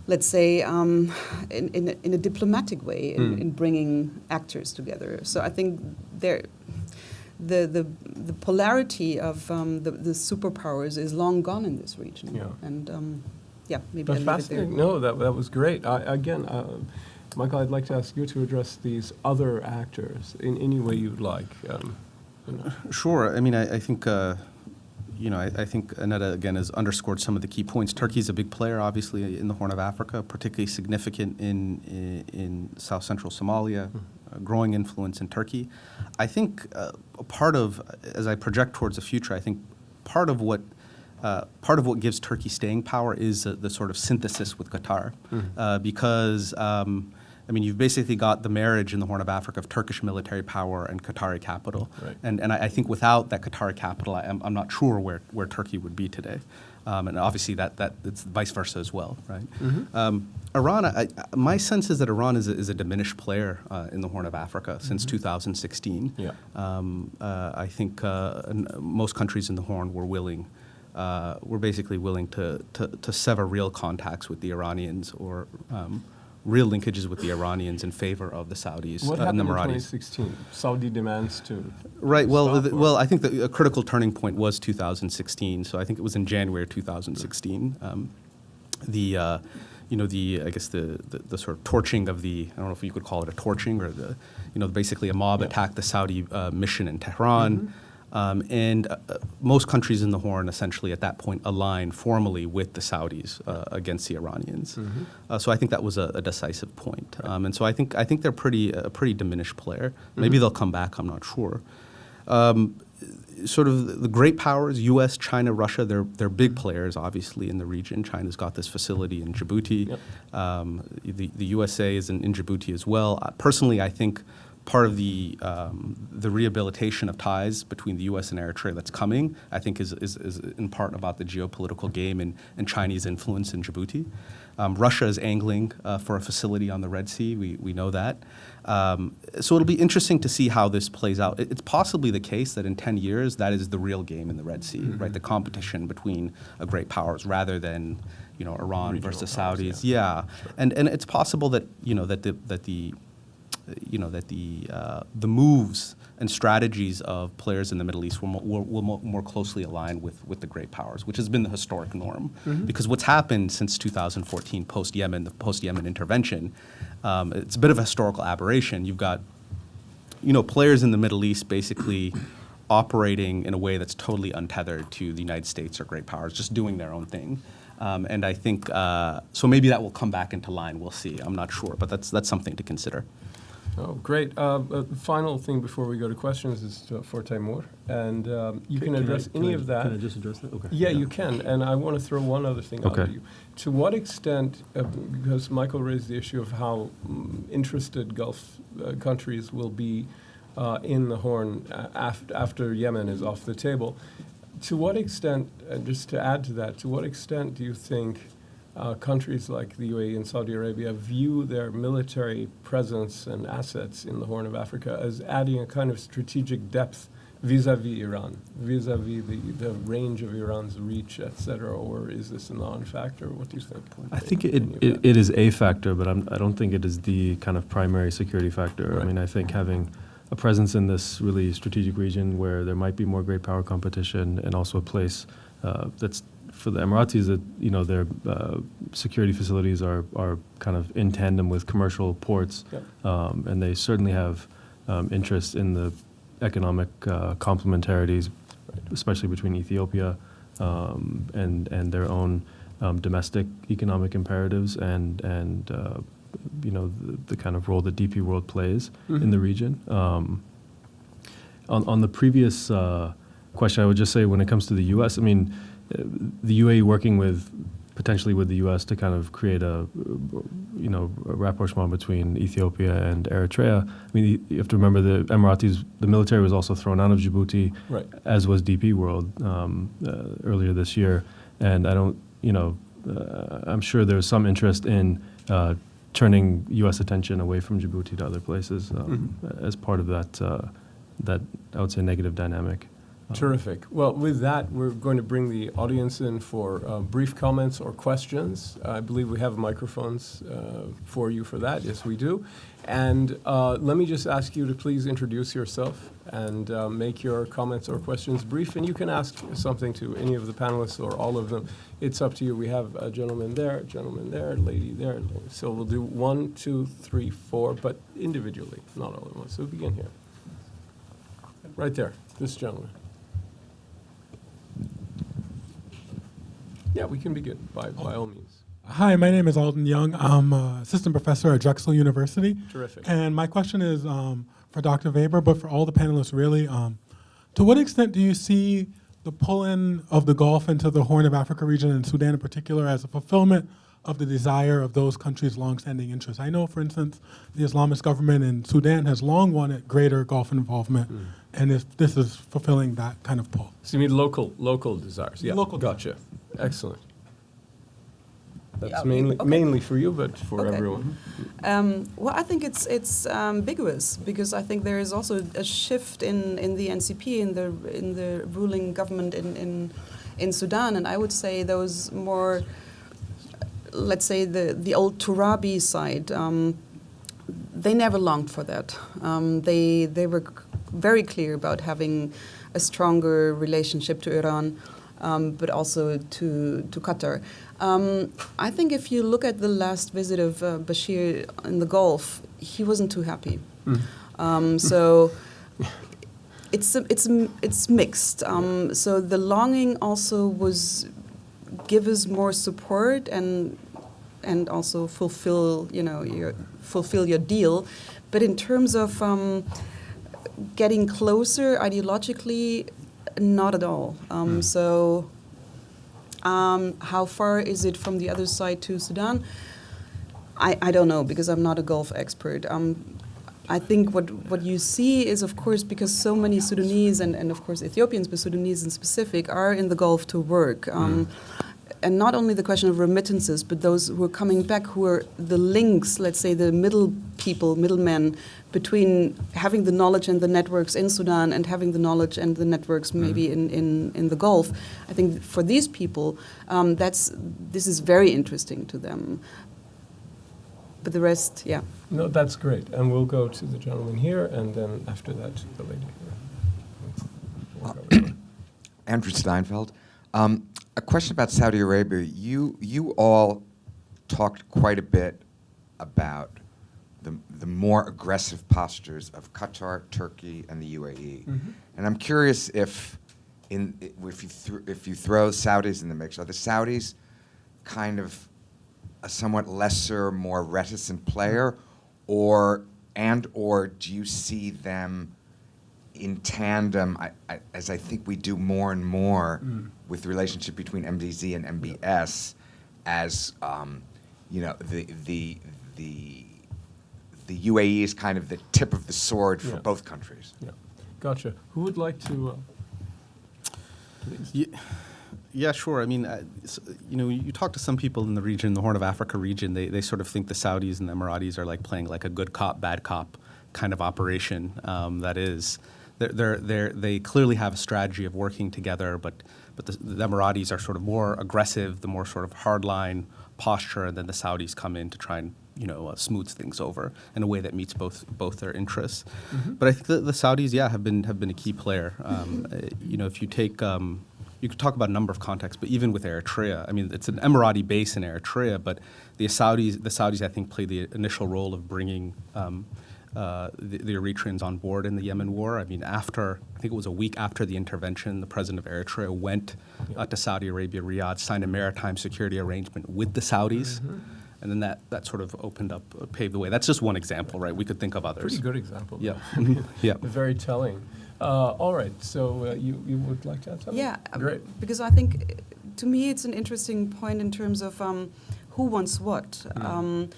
let's say, in a diplomatic way, in bringing actors together. So I think the polarity of the superpowers is long gone in this region. Yeah. And maybe That's I'll leave it there. fascinating. No, that was great. Michael, I'd like to ask you to address these other actors in any way you'd like. Sure. I mean, I think I think Annette again has underscored some of the key points. Turkey is a big player, obviously, in the Horn of Africa, particularly significant in South Central Somalia, growing influence in Turkey. I think part of, as I project towards the future, I think part of what gives Turkey staying power is the sort of synthesis with Qatar, because you've basically got the marriage in the Horn of Africa of Turkish military power and Qatari capital, right. and I think without that Qatari capital, I'm not sure where Turkey would be today, and obviously that it's vice versa as well, right? Iran, my sense is that Iran is a diminished player in the Horn of Africa since 2016. Yeah. I think most countries in the Horn were basically willing to sever real contacts with the Iranians or real linkages with the Iranians in favor of the Saudis What and happened the in Emiratis. 2016? Saudi demands to Right. stop, or- I think a critical turning point was 2016. So I think it was in January 2016. I guess the sort of torching of I don't know if you could call it a torching or basically a mob attacked the Saudi mission in Tehran. And most countries in the Horn essentially at that point aligned formally with the Saudis against the Iranians. So I think that was a decisive point. And so I think they're a pretty diminished player. Maybe they'll come back, I'm not sure. Sort of the great powers, U.S., China, Russia, they're big players, obviously, in the region. China's got this facility in Djibouti. Yep. The USA is in Djibouti as well. Personally, I think part of the rehabilitation of ties between the U.S. and Eritrea that's coming, I think, is in part about the geopolitical game and Chinese influence in Djibouti. Russia is angling for a facility on the Red Sea. We know that. So it'll be interesting to see how this plays out. It's possibly the case that in 10 years, that is the real game in the Red Sea, right? The competition between great powers rather than, Iran Regional versus powers, Saudis. yeah. Yeah. And it's possible that, the moves and strategies of players in the Middle East will more closely align with the great powers, which has been the historic norm. Because what's happened since 2014, post-Yemen, the post-Yemen intervention, it's a bit of a historical aberration. You've got, players in the Middle East basically operating in a way that's totally untethered to the United States or great powers, just doing their own thing. And I think, so maybe that will come back into line. We'll see. I'm not sure, but that's something to consider. Oh, great. Final thing before we go to questions is for Taimur, and you can address any of that. Can I just address that? Okay. Yeah, you can. And I want to throw one other thing out Okay. at you. To what extent, because Michael raised the issue of how interested Gulf countries will be in the Horn after Yemen is off the table, to what extent, just to add to that, to what extent do you think countries like the UAE and Saudi Arabia view their military presence and assets in the Horn of Africa as adding a kind of strategic depth vis-a-vis Iran, vis-a-vis the range of Iran's reach, et cetera, or is this a non-factor? What do you think? I think it is a factor, but I don't think it is the kind of primary security factor. Right. I mean, I think having a presence in this really strategic region where there might be more great power competition and also a place that's for the Emiratis that, you know, their security facilities are kind of in tandem with commercial ports, Yep. And they certainly have interest in the economic complementarities, especially between Ethiopia and their own domestic economic imperatives and you know, the kind of role that DP World plays in the region. On the previous question, I would just say when it comes to the U.S., I mean, the UAE working potentially with the U.S. to kind of create a rapprochement between Ethiopia and Eritrea. I mean, you have to remember the Emiratis, the military was also thrown out of Djibouti, Right. as was DP World earlier this year. And I don't, I'm sure there's some interest in turning U.S. attention away from Djibouti to other places as part of that I would say negative dynamic. Terrific. Well, with that, we're going to bring the audience in for brief comments or questions. I believe we have microphones for you for that. Yes, we do. And let me just ask you to please introduce yourself and make your comments or questions brief. And you can ask something to any of the panelists or all of them. It's up to you. We have a gentleman there, lady there. So we'll do 1, 2, 3, 4, but individually, not all at once. So begin here. Right there, this gentleman. Yeah, we can begin, by all means. Hi, my name is Alden Young. I'm assistant professor at Drexel University. Terrific. And my question is for Dr. Weber, but for all the panelists really. To what extent do you see the pull-in of the Gulf into the Horn of Africa region and Sudan in particular as a fulfillment of the desire of those countries' longstanding interests? I know, for instance, the Islamist government in Sudan has long wanted greater Gulf involvement, and if this is fulfilling that kind of pull. So you mean local desires? Yeah, Local gotcha. Excellent. That's Yeah, mainly okay. mainly for you, but for Okay. everyone. Well, I think it's ambiguous because I think there is also a shift in the NCP in the ruling government in Sudan, and I would say those more, let's say the old Turabi side, they never longed for that. They were very clear about having a stronger relationship to Iran, but also to Qatar. I think if you look at the last visit of Bashir in the Gulf, he wasn't too happy. So it's mixed. So the longing also was give us more support and also fulfill your deal, but in terms of getting closer ideologically, not at all. So how far is it from the other side to Sudan? I don't know because I'm not a Gulf expert. I think what you see is, of course, because so many Sudanese and of course Ethiopians, but Sudanese in specific, are in the Gulf to work. And not only the question of remittances, but those who are coming back, who are the links, let's say the middlemen between having the knowledge and the networks in Sudan and having the knowledge and the networks maybe in the Gulf. I think for these people, this is very interesting to them. But the rest, yeah. No, that's great. And we'll go to the gentleman here, and then after that, to the lady here. Andrew Steinfeld. A question about Saudi Arabia. You all talked quite a bit about the more aggressive postures of Qatar, Turkey, and the UAE. And I'm curious if you throw Saudis in the mix, are the Saudis kind of a somewhat lesser, more reticent player, or and or do you see them in tandem, as I think we do more and more with the relationship between MDZ and MBS, as the UAE is kind of the tip of the sword for both countries. Yeah, gotcha. Who would like to? Please. Yeah, sure. I mean, you talk to some people in the region, the Horn of Africa region, they sort of think the Saudis and the Emiratis are like playing like a good cop, bad cop kind of operation. That is, they clearly have a strategy of working together, but the Emiratis are sort of more aggressive, the more sort of hardline posture, and then the Saudis come in to try and smooth things over in a way that meets both their interests. But I think the Saudis, have been a key player. If you take you could talk about a number of contexts, but even with Eritrea, I mean, it's an Emirati base in Eritrea, but the Saudis, I think, played the initial role of bringing the Eritreans on board in the Yemen war. I mean, I think it was a week after the intervention, the president of Eritrea went to Saudi Arabia, Riyadh, signed a maritime security arrangement with the Saudis. And then that sort of paved the way. That's just one example, right? We could think of others. Pretty good example. Yeah. Very telling. All right, so you would like to add something? Yeah, Great. Because I think, to me, it's an interesting point in terms of who wants what. And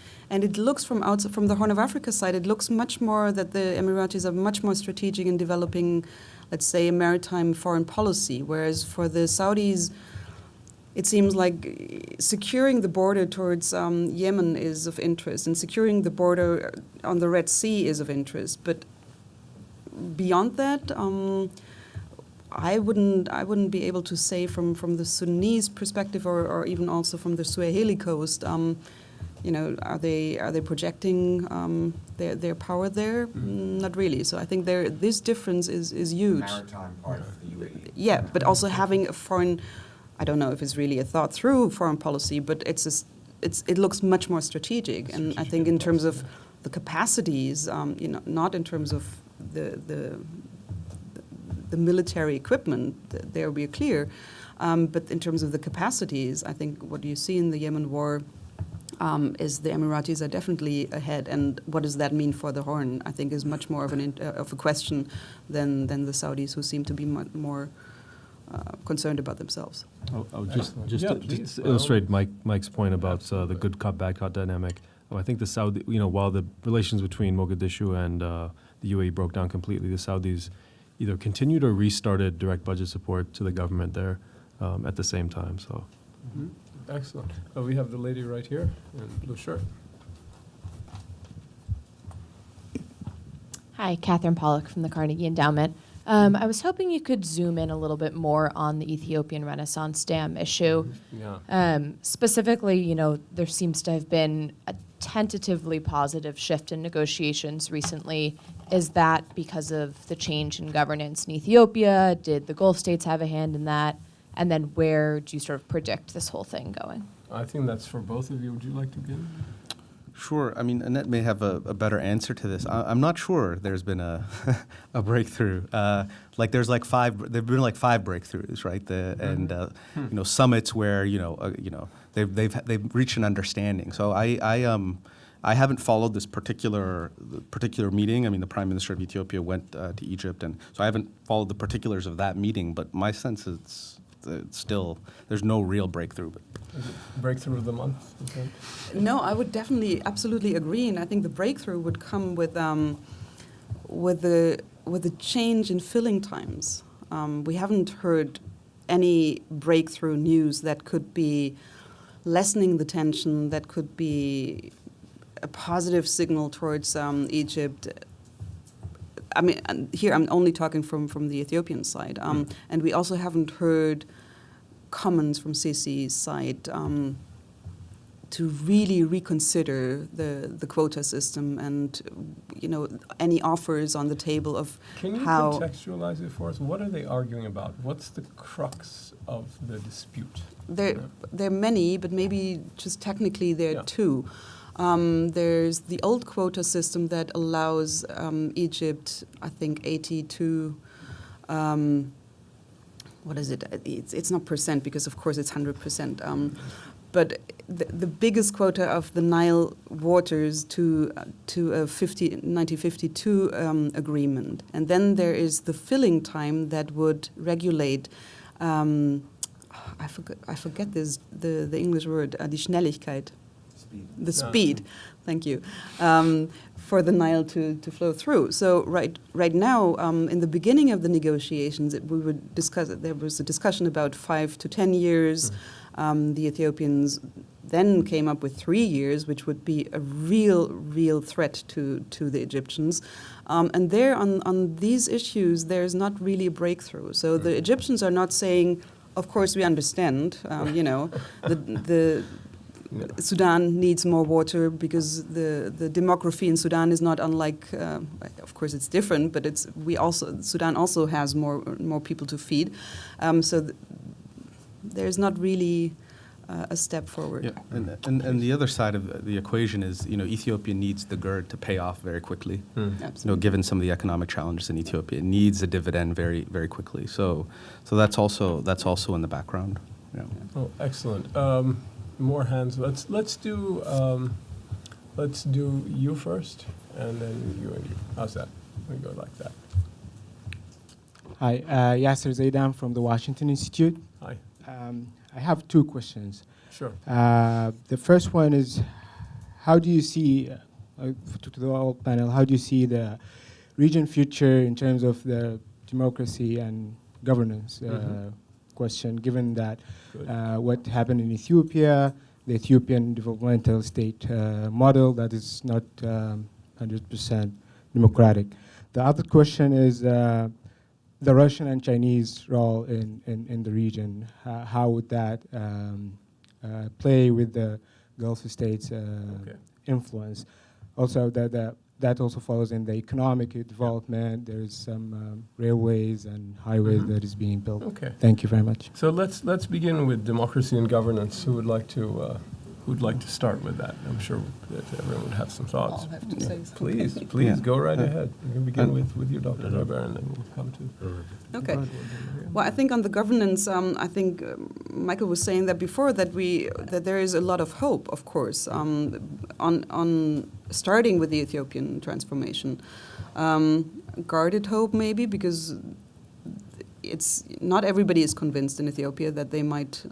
it looks from the Horn of Africa side, it looks much more that the Emiratis are much more strategic in developing, let's say, a maritime foreign policy, whereas for the Saudis, it seems like securing the border towards Yemen is of interest, and securing the border on the Red Sea is of interest. But beyond that, I wouldn't be able to say from the Sudanese perspective, or even also from the Swahili coast. Are they projecting their power there? Not really. So I think this difference is huge. Maritime part of the UAE. Yeah, but also having a foreign. I don't know if it's really a thought-through foreign policy, but it looks much more strategic. And I think in terms of the capacities, not in terms of the military equipment, there we are clear, but in terms of the capacities, I think what you see in the Yemen war is the Emiratis are definitely ahead. And what does that mean for the Horn? I think is much more of a question than the Saudis, who seem to be much more concerned about themselves. I'll just to illustrate Mike's point about the good cop, bad cop dynamic. I think the Saudi, while the relations between Mogadishu and the UAE broke down completely, the Saudis either continued or restarted direct budget support to the government there at the same time. So, Excellent. We have the lady right here in blue shirt. Hi, Catherine Pollock from the Carnegie Endowment. I was hoping you could zoom in a little bit more on the Ethiopian Renaissance Dam issue. Specifically, there seems to have been a tentatively positive shift in negotiations recently. Is that because of the change in governance in Ethiopia? Did the Gulf states have a hand in that? And then where do you sort of predict this whole thing going? I think that's for both of you. Would you like to begin? Sure. I mean, Annette may have a better answer to this. I'm not sure there's been a breakthrough. There've been like five breakthroughs, right? And summits where they've reached an understanding. So I haven't followed this particular meeting. I mean, the Prime Minister of Ethiopia went to Egypt, and so I haven't followed the particulars of that meeting. But my sense is still there's no real breakthrough. Is it breakthrough of the month? Okay. No, I would definitely, absolutely agree, and I think the breakthrough would come with the change in filling times. We haven't heard any breakthrough news that could be lessening the tension, that could be a positive signal towards Egypt. I mean, here I'm only talking from the Ethiopian side, and we also haven't heard comments from Sisi's side to really reconsider the quota system and any offers on the table of Can you how. contextualize it for us? What are they arguing about? What's the crux of the dispute? There are many, but maybe just technically there are two. There's the old quota system that allows Egypt, I think, 82. What is it? It's not percent because, of course, it's 100%. but the biggest quota of the Nile waters to a 1952 agreement. And then there is the filling time that would regulate, I forget this, the English word, die Schnelligkeit. The speed, thank you, for the Nile to flow through. So right now, in the beginning of the negotiations, there was a discussion about 5 to 10 years. The Ethiopians then came up with 3 years, which would be a real threat to the Egyptians. And there, on these issues, there's not really a breakthrough. So the Egyptians are not saying, of course we understand, the Sudan needs more water because the demography in Sudan is not unlike, of course it's different, but Sudan also has more people to feed. So there's not really a step forward. Yeah, and the other side of the equation is, Ethiopia needs the GERD to pay off very quickly. Given some of the economic challenges in Ethiopia, it needs a dividend very, very quickly. So that's also in the background. Yeah. Oh, excellent. More hands. Let's do you first, and then you and you. How's that? We go like that. Hi, Yasser Zaidan from the Washington Institute. Hi. I have 2 questions. Sure. The first one is, how do you see, to the whole panel, how do you see the region future in terms of the democracy and governance question, given that what happened in Ethiopia, the Ethiopian developmental state model that is not 100% democratic. The other question is the Russian and Chinese role in the region. How would that play with the Gulf states' influence? Also, that also follows in the economic development. There's some railways and highways that is being built. Okay. Thank you very much. So let's begin with democracy and governance. Who would like to start with that? I'm sure that everyone would have some thoughts. I'll have to say something. Please go right ahead. You can begin with you, Dr. Weber, and then we'll come to. Okay. Well, I think on the governance, I think Michael was saying that before, that there is a lot of hope, of course, on starting with the Ethiopian transformation. Guarded hope, maybe, because it's not everybody is convinced in Ethiopia that they might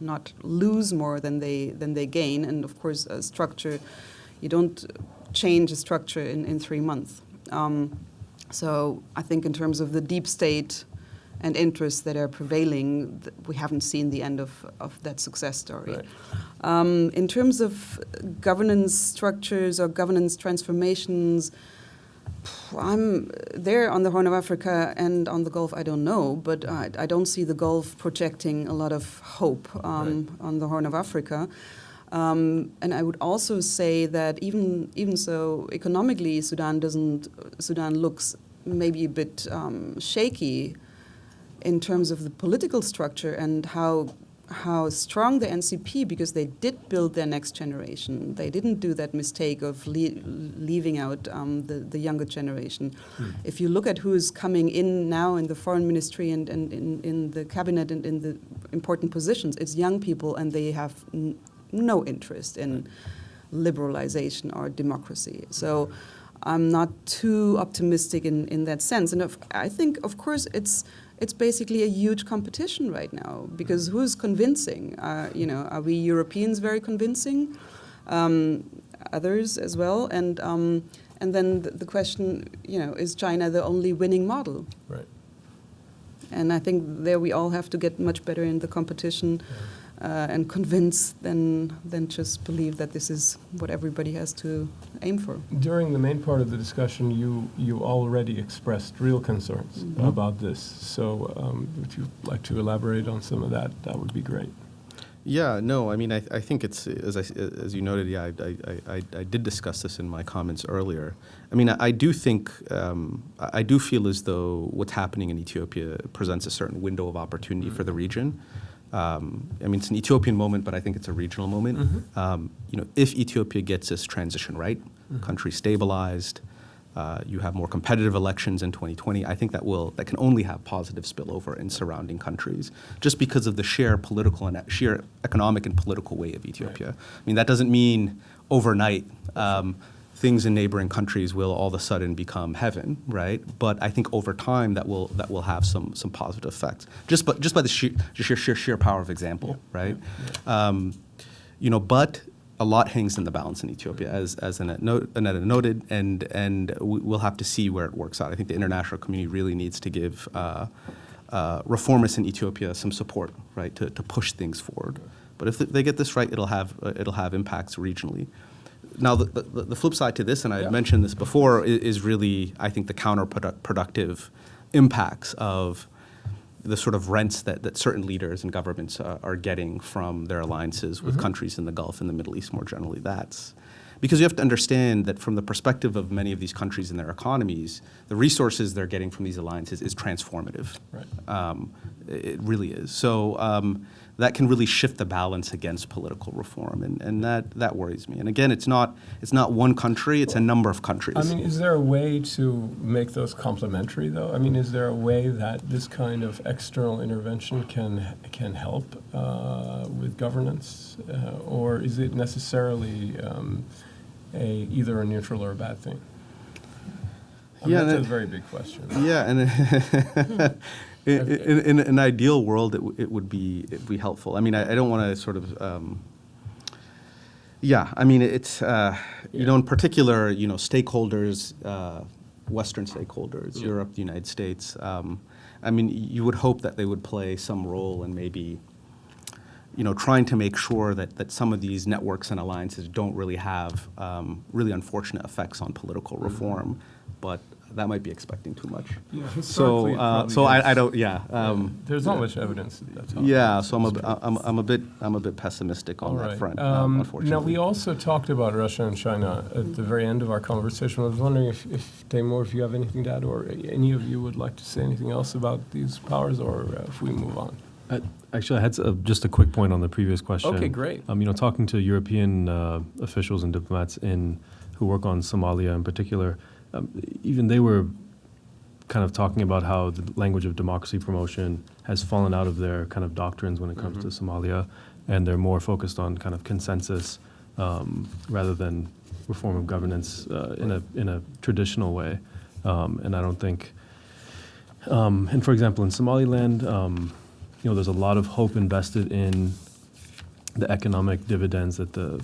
not lose more than they gain, and of course, a structure, you don't change a structure in 3 months. So I think in terms of the deep state and interests that are prevailing, we haven't seen the end of that success story. Right. In terms of governance structures or governance transformations, I'm there on the Horn of Africa and on the Gulf, I don't know, but I don't see the Gulf projecting a lot of hope on the Horn of Africa. And I would also say that even so, economically, Sudan looks maybe a bit shaky in terms of the political structure and how strong the NCP, because they did build their next generation. They didn't do that mistake of leaving out the younger generation. If you look at who is coming in now in the foreign ministry and in the cabinet and in the important positions, it's young people, and they have no interest in liberalization or democracy. So I'm not too optimistic in that sense. And I think, of course, it's basically a huge competition right now, because who's convincing? Are we Europeans very convincing? Others as well, and then the question, is China the only winning model? Right. And I think there we all have to get much better in the competition. And convince than just believe that this is what everybody has to aim for. During the main part of the discussion, you already expressed real concerns about this. So if you'd like to elaborate on some of that, that would be great. Yeah, no, I mean, I think it's, as you noted, yeah, I did discuss this in my comments earlier. I mean, I do think, I do feel as though what's happening in Ethiopia presents a certain window of opportunity for the region. I mean, it's an Ethiopian moment, but I think it's a regional moment. If Ethiopia gets this transition right, country stabilized, You have more competitive elections in 2020. I think that can only have positive spillover in surrounding countries, just because of the sheer political and sheer economic and political weight of Ethiopia. Right. I mean, that doesn't mean overnight things in neighboring countries will all of a sudden become heaven, right? But I think over time that will have some positive effects, just by the sheer power of example, right? But a lot hangs in the balance in Ethiopia, as Annette noted, and we'll have to see where it works out. I think the international community really needs to give reformists in Ethiopia some support, right, to push things forward. But if they get this right, it'll have impacts regionally. Now, the flip side to this, and I had mentioned this before, is really, I think, the counterproductive impacts of the sort of rents that certain leaders and governments are getting from their alliances with countries in the Gulf and the Middle East more generally. That's because you have to understand that from the perspective of many of these countries and their economies, the resources they're getting from these alliances is transformative. Right. It really is. So that can really shift the balance against political reform, and that worries me. And again, it's not one country; it's a number of countries. I mean, is there a way to make those complementary, though? I mean, is there a way that this kind of external intervention can help with governance, or is it necessarily either a neutral or a bad thing? That's a very big question. Yeah, and. In an ideal world, it would be helpful. I mean, I don't want to sort of. I mean, it's in particular, stakeholders, Western stakeholders, Europe, the United States. I mean, you would hope that they would play some role in maybe, trying to make sure that some of these networks and alliances don't really have really unfortunate effects on political reform, but that might be expecting too much. Yeah, so I don't. There's not much evidence that's how. Yeah, so I'm a bit pessimistic on that front. Unfortunately. Now we also talked about Russia and China at the very end of our conversation. I was wondering if Taimur, if you have anything to add, or any of you would like to say anything else about these powers, or if we move on. Actually, I had just a quick point on the previous question. Okay, great. Talking to European officials and diplomats who work on Somalia in particular. Even they were kind of talking about how the language of democracy promotion has fallen out of their kind of doctrines when it comes to Somalia, and they're more focused on kind of consensus rather than reform of governance in a traditional way. And I don't think, and for example, in Somaliland, there's a lot of hope invested in the economic dividends that the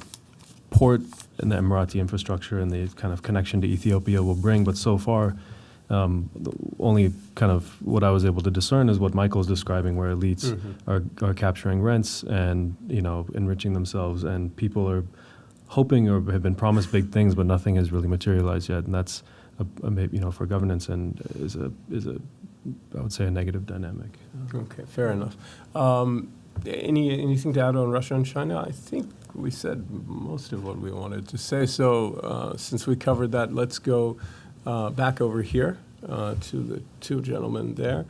port and the Emirati infrastructure and the kind of connection to Ethiopia will bring. But so far, the only kind of what I was able to discern is what Michael's describing, where elites are capturing rents and, enriching themselves, and people are hoping or have been promised big things, but nothing has really materialized yet. And that's, for governance and is a I would say a negative dynamic. Okay, fair enough. Anything to add on Russia and China? I think we said most of what we wanted to say. So since we covered that, let's go back over here to the two gentlemen there.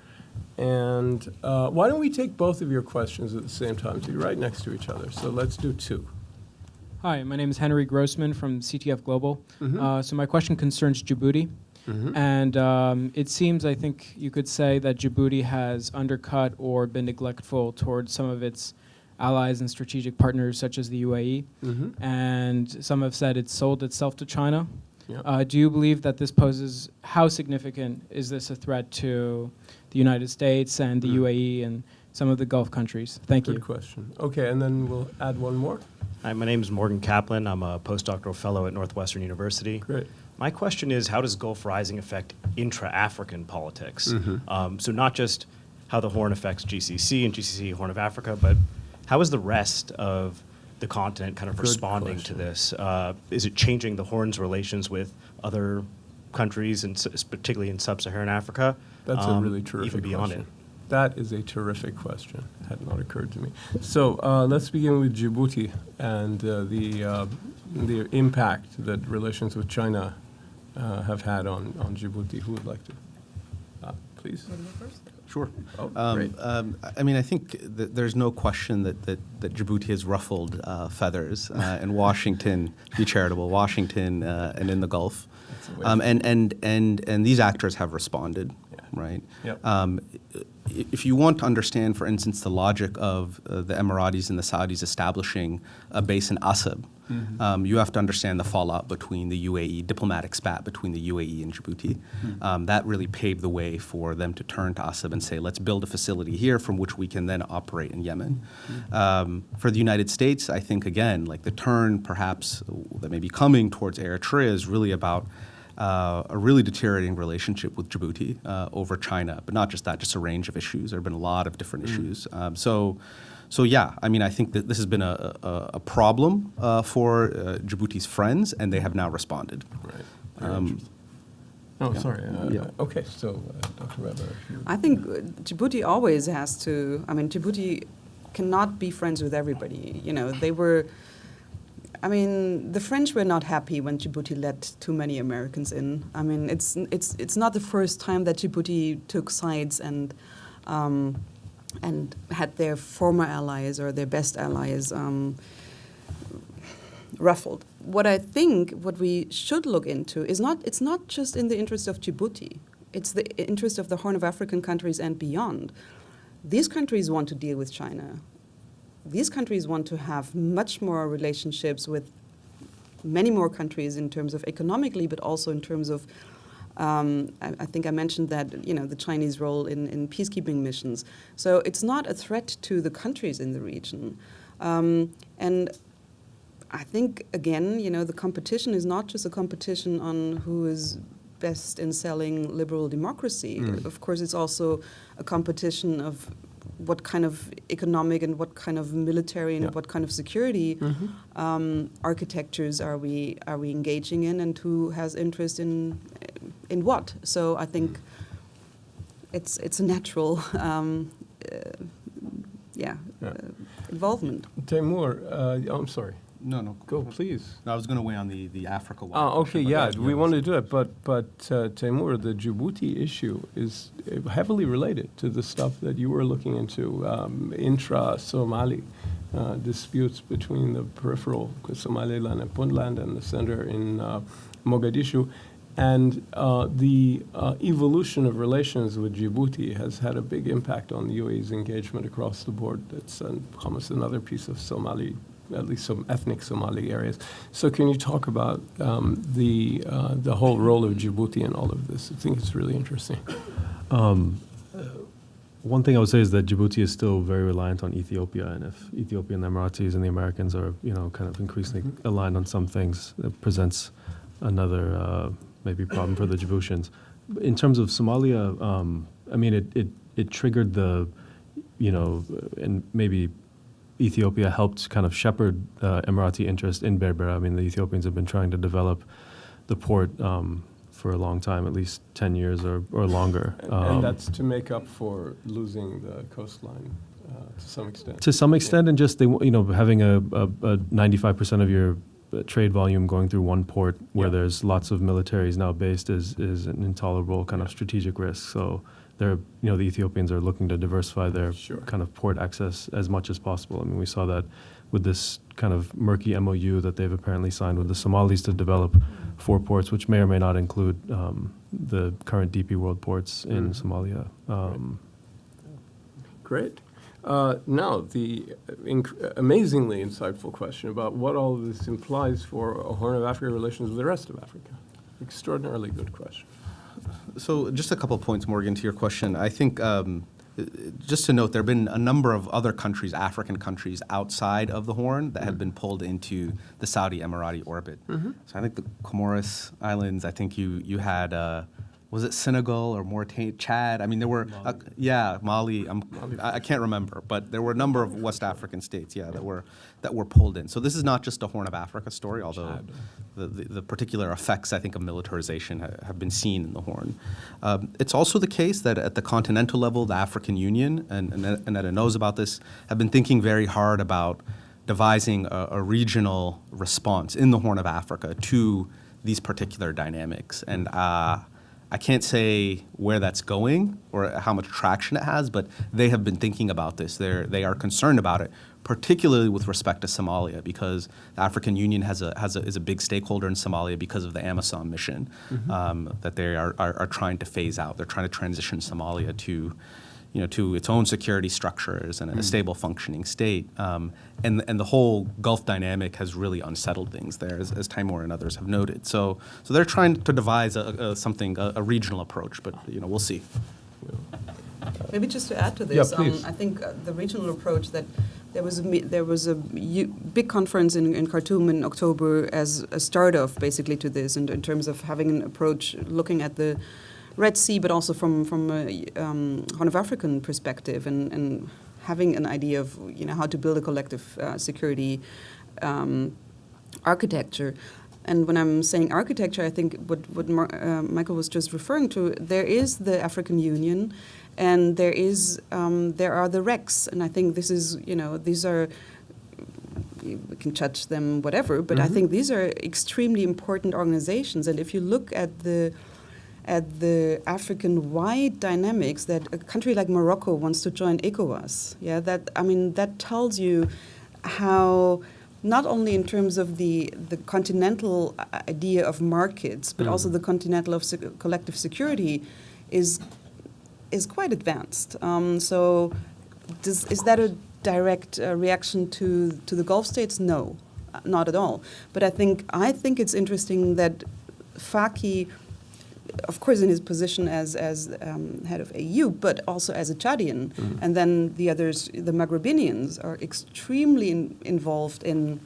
And why don't we take both of your questions at the same time? So you're right next to each other. So let's do two. Hi, my name is Henry Grossman from CTF Global. So my question concerns Djibouti. And it seems, I think you could say, that Djibouti has undercut or been neglectful towards some of its allies and strategic partners, such as the UAE. And some have said it's sold itself to China. Yep. Do you believe that this poses, how significant is this a threat to the United States and the UAE and some of the Gulf countries? Thank you. Good question. Okay, and then we'll add one more. Hi, my name is Morgan Kaplan. I'm a postdoctoral fellow at Northwestern University. Great. My question is, how does Gulf Rising affect intra-African politics? So not just how the Horn affects GCC and GCC-Horn of Africa, but how is the rest of the continent kind of responding to this? Is it changing the Horn's relations with other countries, and particularly in sub-Saharan Africa? That's a really terrific even beyond question. it. That is a terrific question. Had not occurred to me. So let's begin with Djibouti and the impact that relations with China have had on Djibouti. Who would like to? Please. Sure. Oh, great. I mean, I think that there's no question that Djibouti has ruffled feathers in Washington, to be charitable, Washington and in the Gulf. And these actors have responded, right? Yep. If you want to understand, for instance, the logic of the Emiratis and the Saudis establishing a base in AGSIW, you have to understand the fallout between the UAE, diplomatic spat between the UAE and Djibouti. That really paved the way for them to turn to AGSIW and say, let's build a facility here from which we can then operate in Yemen. For the United States, I think, again, like the turn perhaps that may be coming towards Eritrea is really about a really deteriorating relationship with Djibouti over China, but not just that, just a range of issues. There have been a lot of different issues. So yeah, I mean, I think that this has been a problem for Djibouti's friends, and they have now responded. Right. Very interesting. Oh, sorry. Okay, so Dr. Weber. I think Djibouti always has to. I mean, Djibouti cannot be friends with everybody. You know, they were. I mean, the French were not happy when Djibouti let too many Americans in. I mean, it's not the first time that Djibouti took sides and had their former allies or their best allies ruffled. What I think what we should look into is it's not just in the interest of Djibouti. It's the interest of the Horn of African countries and beyond. These countries want to deal with China. These countries want to have much more relationships with many more countries in terms of economically, but also in terms of, I think I mentioned that, you know, the Chinese role in peacekeeping missions. So it's not a threat to the countries in the region. And I think, again, you know, the competition is not just a competition on who is best in selling liberal democracy. Of course, it's also a competition of what kind of economic and what kind of military and what kind of security architectures are we engaging in, and who has interest in what. So I think it's a natural involvement. Taimur, I'm sorry. No. Go, please. No, I was going to weigh on the Africa one. Oh, okay, yeah, we want to do it, but Taimur, the Djibouti issue is heavily related to the stuff that you were looking into, intra-Somali disputes between the peripheral Somaliland and Puntland and the center in Mogadishu. And the evolution of relations with Djibouti has had a big impact on the UAE's engagement across the board. It's almost another piece of Somali, at least some ethnic Somali areas. So can you talk about the whole role of Djibouti in all of this? I think it's really interesting. One thing I would say is that Djibouti is still very reliant on Ethiopia, and if Ethiopia and the Emiratis and the Americans are, you know, kind of increasingly aligned on some things, it presents another maybe problem for the Djiboutians. In terms of Somalia, I mean, it triggered the, you know, and maybe Ethiopia helped kind of shepherd Emirati interest in Berbera. I mean, the Ethiopians have been trying to develop the port for a long time, at least 10 years or longer. And that's to make up for losing the coastline to some extent. To some extent, and just, you know, having a 95% of your trade volume going through one port where there's lots of militaries now based is an intolerable kind of strategic risk. So they're, you know, the Ethiopians are looking to diversify their kind of port access as much as possible. I mean, we saw that with this kind of murky MOU that they've apparently signed with the Somalis to develop 4 ports, which may or may not include the current DP World ports in Somalia. Great. Now, the amazingly insightful question about what all of this implies for Horn of Africa relations with the rest of Africa. Extraordinarily good question. So just a couple of points, Morgan, to your question. I think just to note, there have been a number of other countries, African countries outside of the Horn that have been pulled into the Saudi Emirati orbit. So I think the Comoros Islands, I think you had, was it Senegal or Mauritania, Chad? I mean, there were, Mali. I can't remember, but there were a number of West African states, that were pulled in. So this is not just a Horn of Africa story, although the particular effects, I think, of militarization have been seen in the Horn. It's also the case that at the continental level, the African Union, and Annette knows about this, have been thinking very hard about devising a regional response in the Horn of Africa to these particular dynamics. And I can't say where that's going or how much traction it has, but they have been thinking about this. They are concerned about it, particularly with respect to Somalia, because the African Union is a big stakeholder in Somalia because of the Amazon mission that they are trying to phase out. They're trying to transition Somalia to its own security structures and a stable functioning state. And the whole Gulf dynamic has really unsettled things there, as Taimur and others have noted. So they're trying to devise a regional approach, but we'll see. Maybe just to add to this, Yeah, please. I think the regional approach that there was a big conference in Khartoum in October as a start of basically to this, and in terms of having an approach looking at the Red Sea, but also from a Horn of African perspective, and having an idea of how to build a collective security architecture. And when I'm saying architecture, I think what Michael was just referring to, there is the African Union, and there are the RECs, and I think this is these are. We can judge them whatever, but I think these are extremely important organizations. And if you look at the African-wide dynamics, that a country like Morocco wants to join ECOWAS, that tells you how, not only in terms of the continental idea of markets, but also the continental of collective security is quite advanced. So is that a direct reaction to the Gulf states? No, not at all. But I think it's interesting that Faki, of course, in his position as head of AU, but also as a Chadian, and then the others, the Maghrebinians, are extremely involved in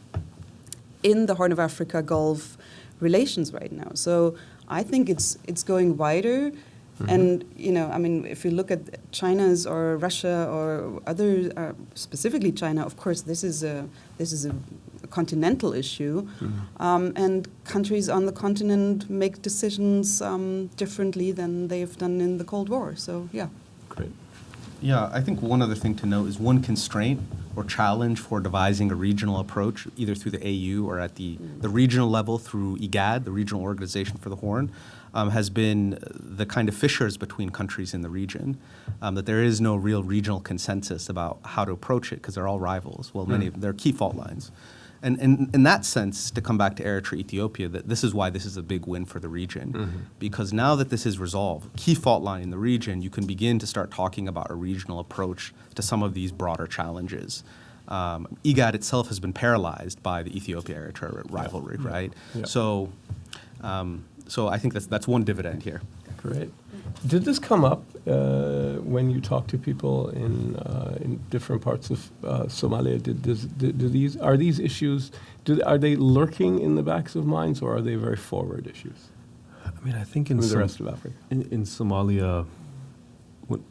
the Horn of Africa Gulf relations right now. So I think it's going wider, and if you look at China's or Russia or other, specifically China, of course, this is a continental issue, and countries on the continent make decisions differently than they've done in the Cold War. So, yeah. Great. Yeah, I think one other thing to note is one constraint or challenge for devising a regional approach, either through the AU or at the regional level through IGAD, the Regional Organization for the Horn, has been the kind of fissures between countries in the region, that there is no real regional consensus about how to approach it because they're all rivals. Well, they're key fault lines. And in that sense, to come back to Eritrea, Ethiopia, that this is why this is a big win for the region. Because now that this is resolved, key fault line in the region, you can begin to start talking about a regional approach to some of these broader challenges. IGAD itself has been paralyzed by the Ethiopia-Eritrea rivalry, right? Yeah. So I think that's one dividend here. Great. Did this come up when you talk to people in different parts of Somalia? Are these issues, are they lurking in the backs of minds, or are they very forward issues? I mean, I think in the rest of Africa, in Somalia,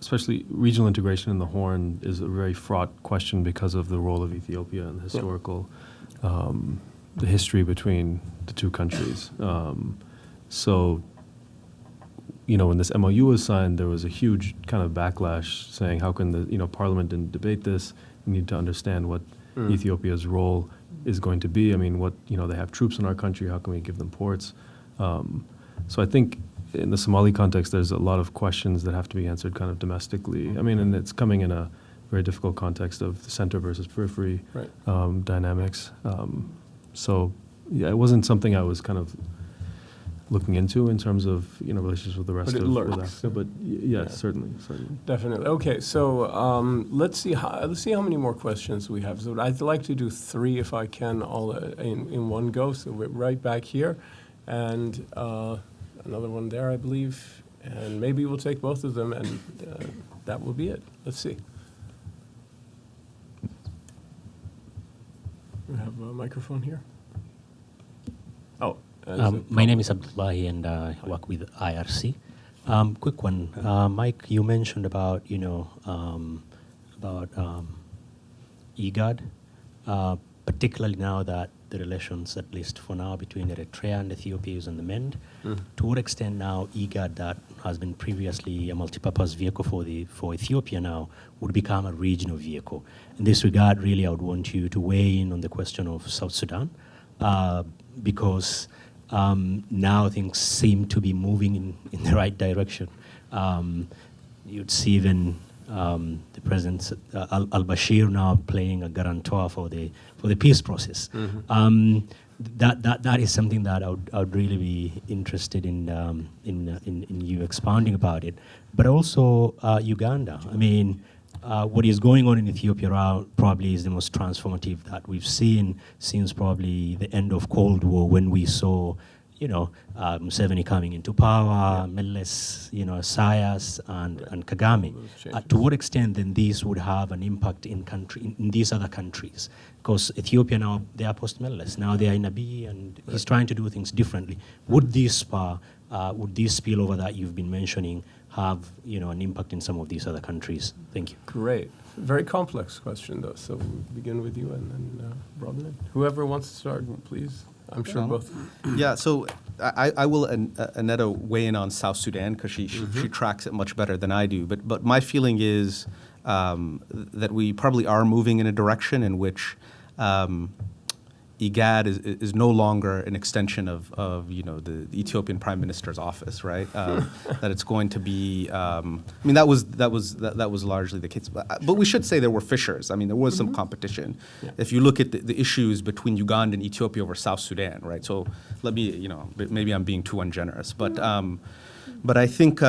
especially regional integration in the Horn is a very fraught question because of the role of Ethiopia and the historical, the history between the two countries. So, when this MOU was signed, there was a huge kind of backlash saying, how can the Parliament didn't debate this? We need to understand what Ethiopia's role is going to be. I mean, they have troops in our country, how can we give them ports? So I think in the Somali context, there's a lot of questions that have to be answered kind of domestically. I mean, and it's coming in a very difficult context of the center versus periphery dynamics. So, yeah, it wasn't something I was kind of looking into in terms of relationships with the rest of Africa, but yes, certainly. Definitely. Okay, so let's see how many more questions we have. So I'd like to do 3 if I can, all in one go. So we're right back here, and another one there, I believe, and maybe we'll take both of them, and that will be it. Let's see. We have a microphone here. Oh. My name is Abdullahi, and I work with IRC. Quick one, Mike. You mentioned about IGAD, particularly now that the relations, at least for now, between Eritrea and Ethiopia is on the mend. To what extent now IGAD, that has been previously a multipurpose vehicle for Ethiopia now, would become a regional vehicle? In this regard, really, I would want you to weigh in on the question of South Sudan, because Now things seem to be moving in the right direction. You'd see even the President al-Bashir now playing a guarantor for the peace process. That is something that I would really be interested in you expounding about it. But also Uganda. I mean, what is going on in Ethiopia probably is the most transformative that we've seen since probably the end of Cold War, when we saw, Museveni coming into power, Meles, Isaias, and Kagame. To what extent then these would have an impact in these other countries? Because Ethiopia now, they are post-Meles. Now they are in Abiy, and he's trying to do things differently. Would this spillover that you've been mentioning have, an impact in some of these other countries? Thank you. Great. Very complex question, though. So we'll begin with you and then broaden it. Whoever wants to start, please. I'm sure both. Yeah, so I will, Annette, weigh in on South Sudan, because she tracks it much better than I do. But my feeling is that we probably are moving in a direction in which IGAD is no longer an extension of the Ethiopian Prime Minister's office, right? That it's going to be. That was largely the case. But we should say there were fissures. I mean, there was some competition. Yeah. If you look at the issues between Uganda and Ethiopia over South Sudan, right? So let me, maybe I'm being too ungenerous, but I think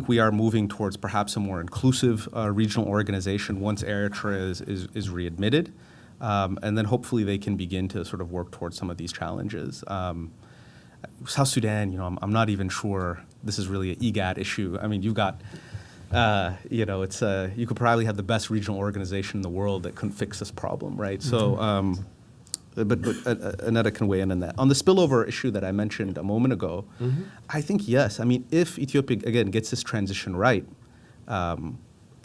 we are moving towards perhaps a more inclusive regional organization once Eritrea is readmitted. And then hopefully they can begin to sort of work towards some of these challenges. South Sudan, I'm not even sure this is really an IGAD issue. I mean, you've got, it's you could probably have the best regional organization in the world that couldn't fix this problem, right? So, but Annette can weigh in on that. On the spillover issue that I mentioned a moment ago, I think yes. I mean, if Ethiopia again gets this transition right,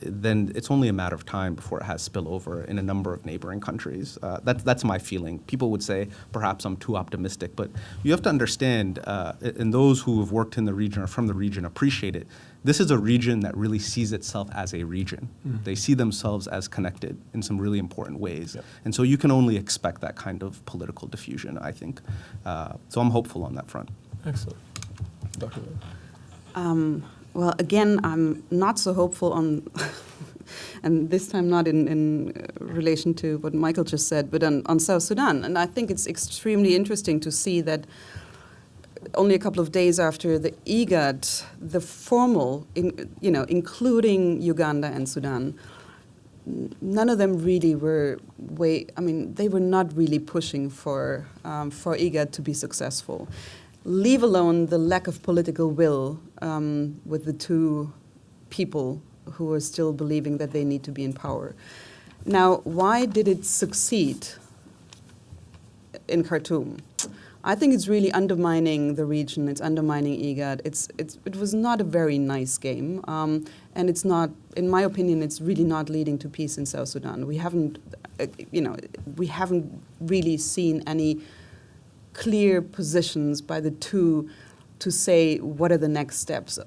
then it's only a matter of time before it has spillover in a number of neighboring countries. That's my feeling. People would say perhaps I'm too optimistic, but you have to understand, and those who have worked in the region or from the region appreciate it, this is a region that really sees itself as a region. They see themselves as connected in some really important ways. Yep. And so you can only expect that kind of political diffusion, I think. So I'm hopeful on that front. Excellent. Dr. Well, again, I'm not so hopeful on, and this time not in relation to what Michael just said, but on South Sudan. And I think it's extremely interesting to see that only a couple of days after the IGAD, the formal, including Uganda and Sudan, none of them really were they were not really pushing for IGAD to be successful. Leave alone the lack of political will with the two people who are still believing that they need to be in power. Now, why did it succeed in Khartoum? I think it's really undermining the region. It's undermining IGAD. It was not a very nice game, and it's not, in my opinion, it's really not leading to peace in South Sudan. We haven't really seen any clear positions by the two to say what are the next steps.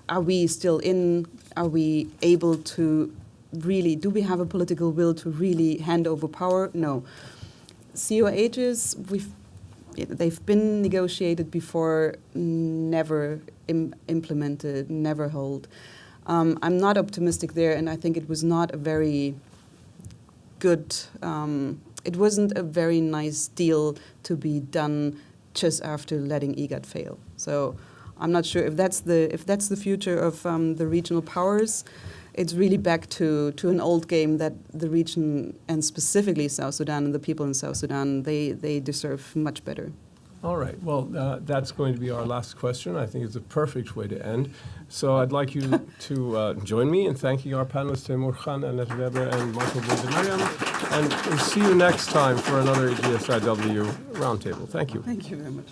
Are we still in? Are we able to really, do we have a political will to really hand over power? No. COHs, they've been negotiated before, never implemented, never held. I'm not optimistic there, and I think it was not a very good, it wasn't a very nice deal to be done just after letting IGAD fail. So I'm not sure if that's the future of the regional powers. It's really back to an old game that the region, and specifically South Sudan and the people in South Sudan, they deserve much better. All right. Well, that's going to be our last question. I think it's a perfect way to end. So I'd like you to join me in thanking our panelists, Taimur Khan, Annette Weber, and Michael Woldemariam. And we'll see you next time for another GSIW Roundtable. Thank you. Thank you very much.